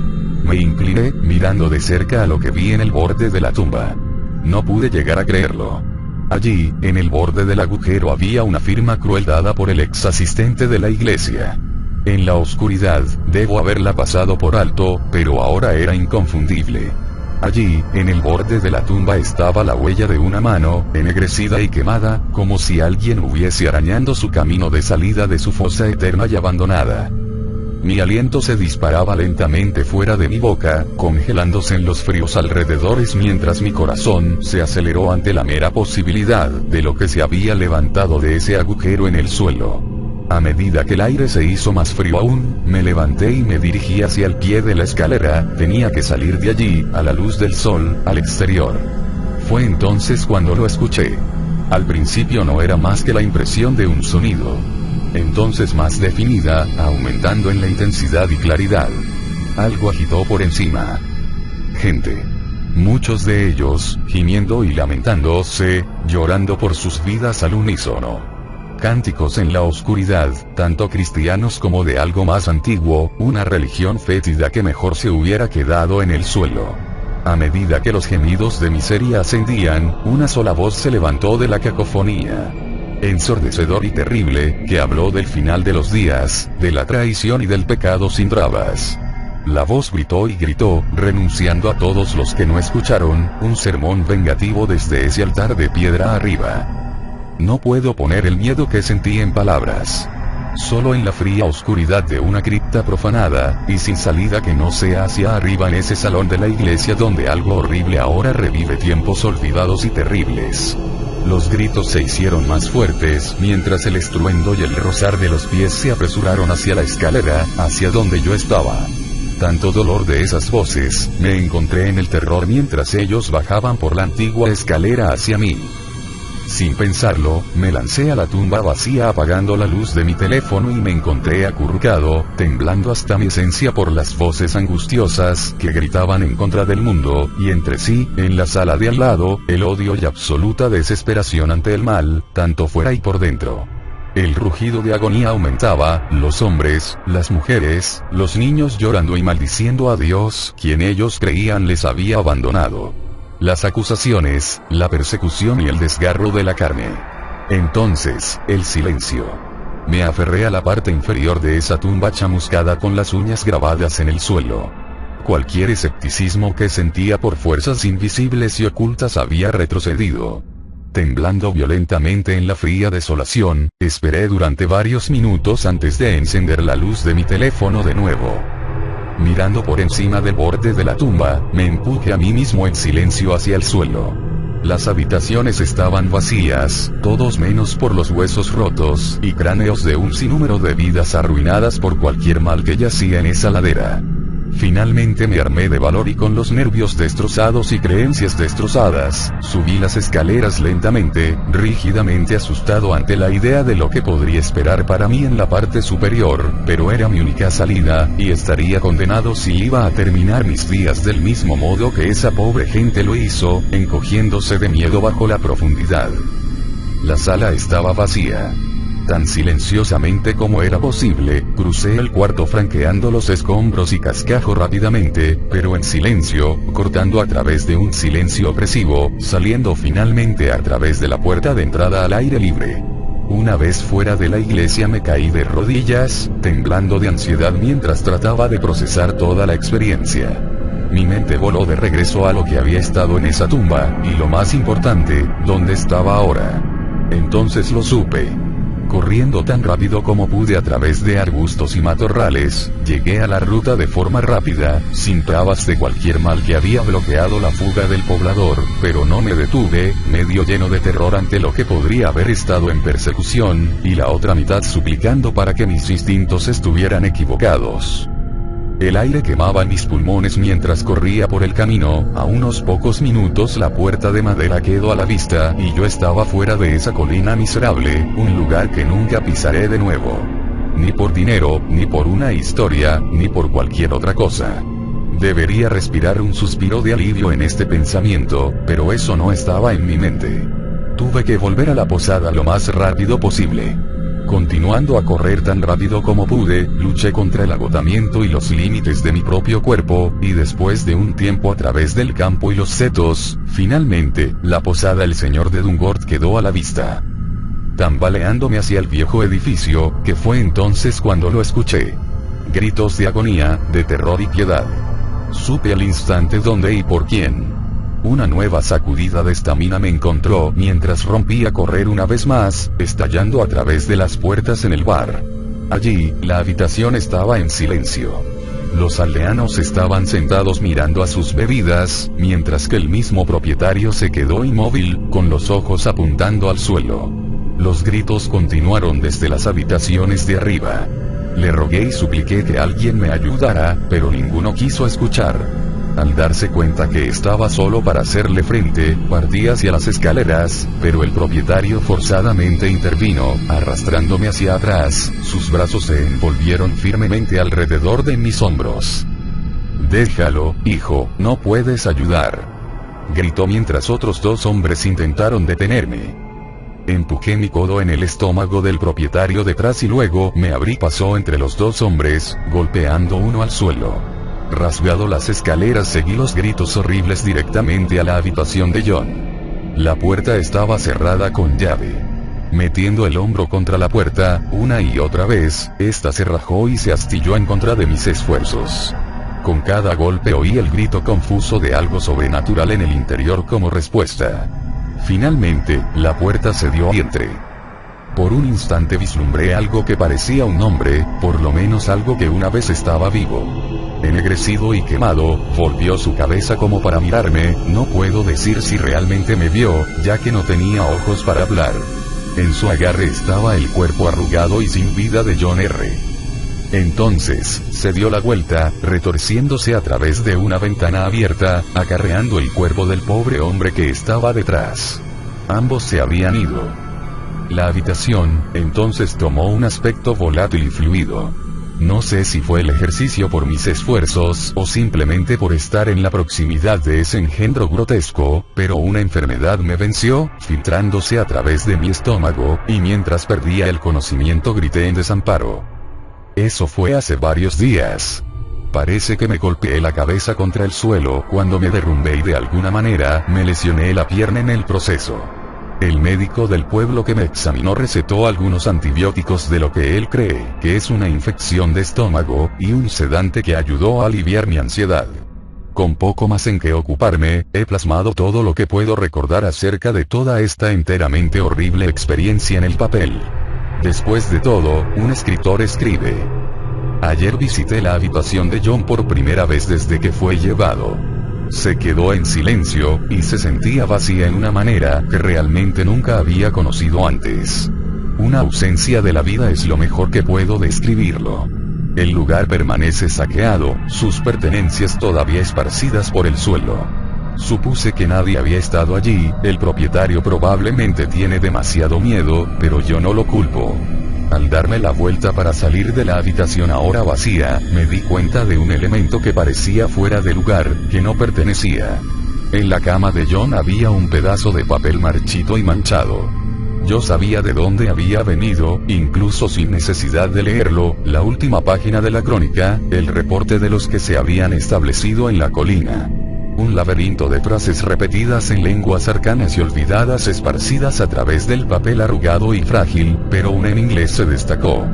Me incliné, mirando de cerca a lo que vi en el borde de la tumba. No pude llegar a creerlo. Allí, en el borde del agujero había una firma cruel dada por el ex asistente de la iglesia. En la oscuridad, debo haberla pasado por alto, pero ahora era inconfundible. Allí, en el borde de la tumba estaba la huella de una mano, ennegrecida y quemada, como si alguien hubiese arañando su camino de salida de su fosa eterna y abandonada. Mi aliento se disparaba lentamente fuera de mi boca, congelándose en los fríos alrededores mientras mi corazón se aceleró ante la mera posibilidad de lo que se había levantado de ese agujero en el suelo. A medida que el aire se hizo más frío aún, me levanté y me dirigí hacia el pie de la escalera. Tenía que salir de allí, a la luz del sol, al exterior. Fue entonces cuando lo escuché. Al principio no era más que la impresión de un sonido. Entonces más definida, aumentando en la intensidad y claridad. Algo agitó por encima. Gente. Muchos de ellos, gimiendo y lamentándose, llorando por sus vidas al unísono. Cánticos en la oscuridad, tanto cristianos como de algo más antiguo, una religión fétida que mejor se hubiera quedado en el suelo. A medida que los gemidos de miseria ascendían, una sola voz se levantó de la cacofonía. Ensordecedor y terrible, que habló del final de los días, de la traición y del pecado sin trabas. La voz gritó y gritó, renunciando a todos los que no escucharon, un sermón vengativo desde ese altar de piedra arriba. No puedo poner el miedo que sentí en palabras. Solo en la fría oscuridad de una cripta profanada, y sin salida que no sea hacia arriba en ese salón de la iglesia donde algo horrible ahora revive tiempos olvidados y terribles. Los gritos se hicieron más fuertes, mientras el estruendo y el rozar de los pies se apresuraron hacia la escalera, hacia donde yo estaba. Tanto dolor de esas voces, me encontré en el terror mientras ellos bajaban por la antigua escalera hacia mí. Sin pensarlo, me lancé a la tumba vacía apagando la luz de mi teléfono y me encontré acurrucado, temblando hasta mi esencia por las voces angustiosas que gritaban en contra del mundo, y entre sí, en la sala de al lado, el odio y absoluta desesperación ante el mal, tanto fuera y por dentro. El rugido de agonía aumentaba, los hombres, las mujeres, los niños llorando y maldiciendo a Dios, quien ellos creían les había abandonado. Las acusaciones, la persecución y el desgarro de la carne. Entonces, el silencio. Me aferré a la parte inferior de esa tumba chamuscada con las uñas grabadas en el suelo. Cualquier escepticismo que sentía por fuerzas invisibles y ocultas había retrocedido. Temblando violentamente en la fría desolación, esperé durante varios minutos antes de encender la luz de mi teléfono de nuevo. Mirando por encima del borde de la tumba, me empujé a mí mismo en silencio hacia el suelo. Las habitaciones estaban vacías, todos menos por los huesos rotos y cráneos de un sinnúmero de vidas arruinadas por cualquier mal que yacía en esa ladera. Finalmente me armé de valor y con los nervios destrozados y creencias destrozadas, subí las escaleras lentamente, rígidamente asustado ante la idea de lo que podría esperar para mí en la parte superior, pero era mi única salida, y estaría condenado si iba a terminar mis días del mismo modo que esa pobre gente lo hizo, encogiéndose de miedo bajo la profundidad. La sala estaba vacía. Tan silenciosamente como era posible, crucé el cuarto franqueando los escombros y cascajo rápidamente, pero en silencio, cortando a través de un silencio opresivo, saliendo finalmente a través de la puerta de entrada al aire libre. Una vez fuera de la iglesia me caí de rodillas, temblando de ansiedad mientras trataba de procesar toda la experiencia. Mi mente voló de regreso a lo que había estado en esa tumba, y lo más importante, ¿dónde estaba ahora? Entonces lo supe. Corriendo tan rápido como pude a través de arbustos y matorrales, llegué a la ruta de forma rápida, sin trabas de cualquier mal que había bloqueado la fuga del poblador, pero no me detuve, medio lleno de terror ante lo que podría haber estado en persecución, y la otra mitad suplicando para que mis instintos estuvieran equivocados. El aire quemaba en mis pulmones mientras corría por el camino. A unos pocos minutos la puerta de madera quedó a la vista y yo estaba fuera de esa colina miserable, un lugar que nunca pisaré de nuevo. Ni por dinero, ni por una historia, ni por cualquier otra cosa. Debería respirar un suspiro de alivio en este pensamiento, pero eso no estaba en mi mente. Tuve que volver a la posada lo más rápido posible. Continuando a correr tan rápido como pude, luché contra el agotamiento y los límites de mi propio cuerpo, y después de un tiempo a través del campo y los setos, finalmente, la posada El Señor de Dungord quedó a la vista. Tambaleándome hacia el viejo edificio, que fue entonces cuando lo escuché. Gritos de agonía, de terror y piedad. Supe al instante dónde y por quién. Una nueva sacudida de estamina me encontró mientras rompí a correr una vez más, estallando a través de las puertas en el bar. Allí, la habitación estaba en silencio. Los aldeanos estaban sentados mirando a sus bebidas, mientras que el mismo propietario se quedó inmóvil, con los ojos apuntando al suelo. Los gritos continuaron desde las habitaciones de arriba. Le rogué y supliqué que alguien me ayudara, pero ninguno quiso escuchar. Al darse cuenta que estaba solo para hacerle frente, partí hacia las escaleras, pero el propietario forzadamente intervino, arrastrándome hacia atrás. Sus brazos se envolvieron firmemente alrededor de mis hombros. «Déjalo, hijo, no puedes ayudar», gritó mientras otros dos hombres intentaron detenerme. Empujé mi codo en el estómago del propietario detrás y luego me abrí paso entre los dos hombres, golpeando uno al suelo. Rasgado las escaleras seguí los gritos horribles directamente a la habitación de John. La puerta estaba cerrada con llave. Metiendo el hombro contra la puerta, una y otra vez, esta se rajó y se astilló en contra de mis esfuerzos. Con cada golpe oí el grito confuso de algo sobrenatural en el interior como respuesta. Finalmente, la puerta cedió y entré. Por un instante vislumbré algo que parecía un hombre, por lo menos algo que una vez estaba vivo. Ennegrecido y quemado, volvió su cabeza como para mirarme. No puedo decir si realmente me vio, ya que no tenía ojos para hablar. En su agarre estaba el cuerpo arrugado y sin vida de John R. Entonces, se dio la vuelta, retorciéndose a través de una ventana abierta, acarreando el cuerpo del pobre hombre que estaba detrás. Ambos se habían ido. La habitación, entonces tomó un aspecto volátil y fluido. No sé si fue el ejercicio por mis esfuerzos o simplemente por estar en la proximidad de ese engendro grotesco, pero una enfermedad me venció, filtrándose a través de mi estómago, y mientras perdía el conocimiento grité en desamparo. Eso fue hace varios días. Parece que me golpeé la cabeza contra el suelo cuando me derrumbé y de alguna manera me lesioné la pierna en el proceso. El médico del pueblo que me examinó recetó algunos antibióticos de lo que él cree que es una infección de estómago, y un sedante que ayudó a aliviar mi ansiedad. Con poco más en que ocuparme, he plasmado todo lo que puedo recordar acerca de toda esta enteramente horrible experiencia en el papel. Después de todo, un escritor escribe. Ayer visité la habitación de John por primera vez desde que fue llevado. Se quedó en silencio, y se sentía vacía en una manera que realmente nunca había conocido antes. Una ausencia de la vida es lo mejor que puedo describirlo. El lugar permanece saqueado, sus pertenencias todavía esparcidas por el suelo. Supuse que nadie había estado allí, el propietario probablemente tiene demasiado miedo, pero yo no lo culpo. Al darme la vuelta para salir de la habitación ahora vacía, me di cuenta de un elemento que parecía fuera de lugar, que no pertenecía. En la cama de John había un pedazo de papel marchito y manchado. Yo sabía de dónde había venido, incluso sin necesidad de leerlo, la última página de la crónica, el reporte de los que se habían establecido en la colina. Un laberinto de frases repetidas en lenguas arcanas y olvidadas esparcidas a través del papel arrugado y frágil, pero una en inglés se destacó.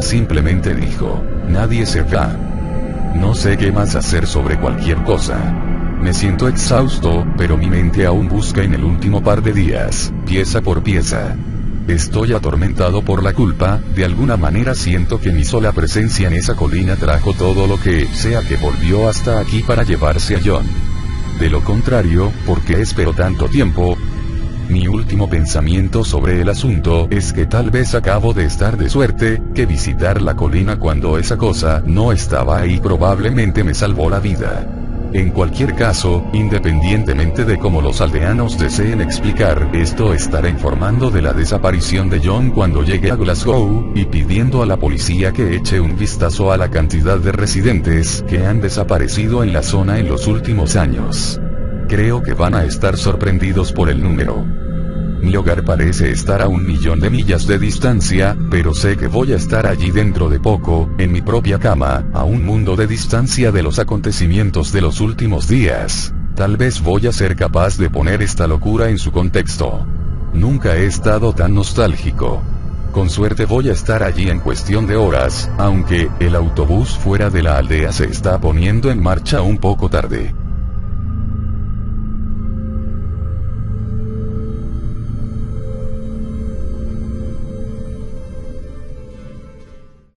Simplemente dijo, nadie se va. No sé qué más hacer sobre cualquier cosa. Me siento exhausto, pero mi mente aún busca en el último par de días, pieza por pieza. Estoy atormentado por la culpa, de alguna manera siento que mi sola presencia en esa colina trajo todo lo que sea que volvió hasta aquí para llevarse a John. De lo contrario, ¿por qué espero tanto tiempo? Mi último pensamiento sobre el asunto es que tal vez acabo de estar de suerte, que visitar la colina cuando esa cosa no estaba ahí probablemente me salvó la vida. En cualquier caso, independientemente de cómo los aldeanos deseen explicar, esto estará informando de la desaparición de John cuando llegue a Glasgow, y pidiendo a la policía que eche un vistazo a la cantidad de residentes que han desaparecido en la zona en los últimos años. Creo que van a estar sorprendidos por el número. Mi hogar parece estar a 1.000.000 de millas de distancia, pero sé que voy a estar allí dentro de poco, en mi propia cama, a un mundo de distancia de los acontecimientos de los últimos días. Tal vez voy a ser capaz de poner esta locura en su contexto. Nunca he estado tan nostálgico. Con suerte voy a estar allí en cuestión de horas, aunque el autobús fuera de la aldea se está poniendo en marcha un poco tarde.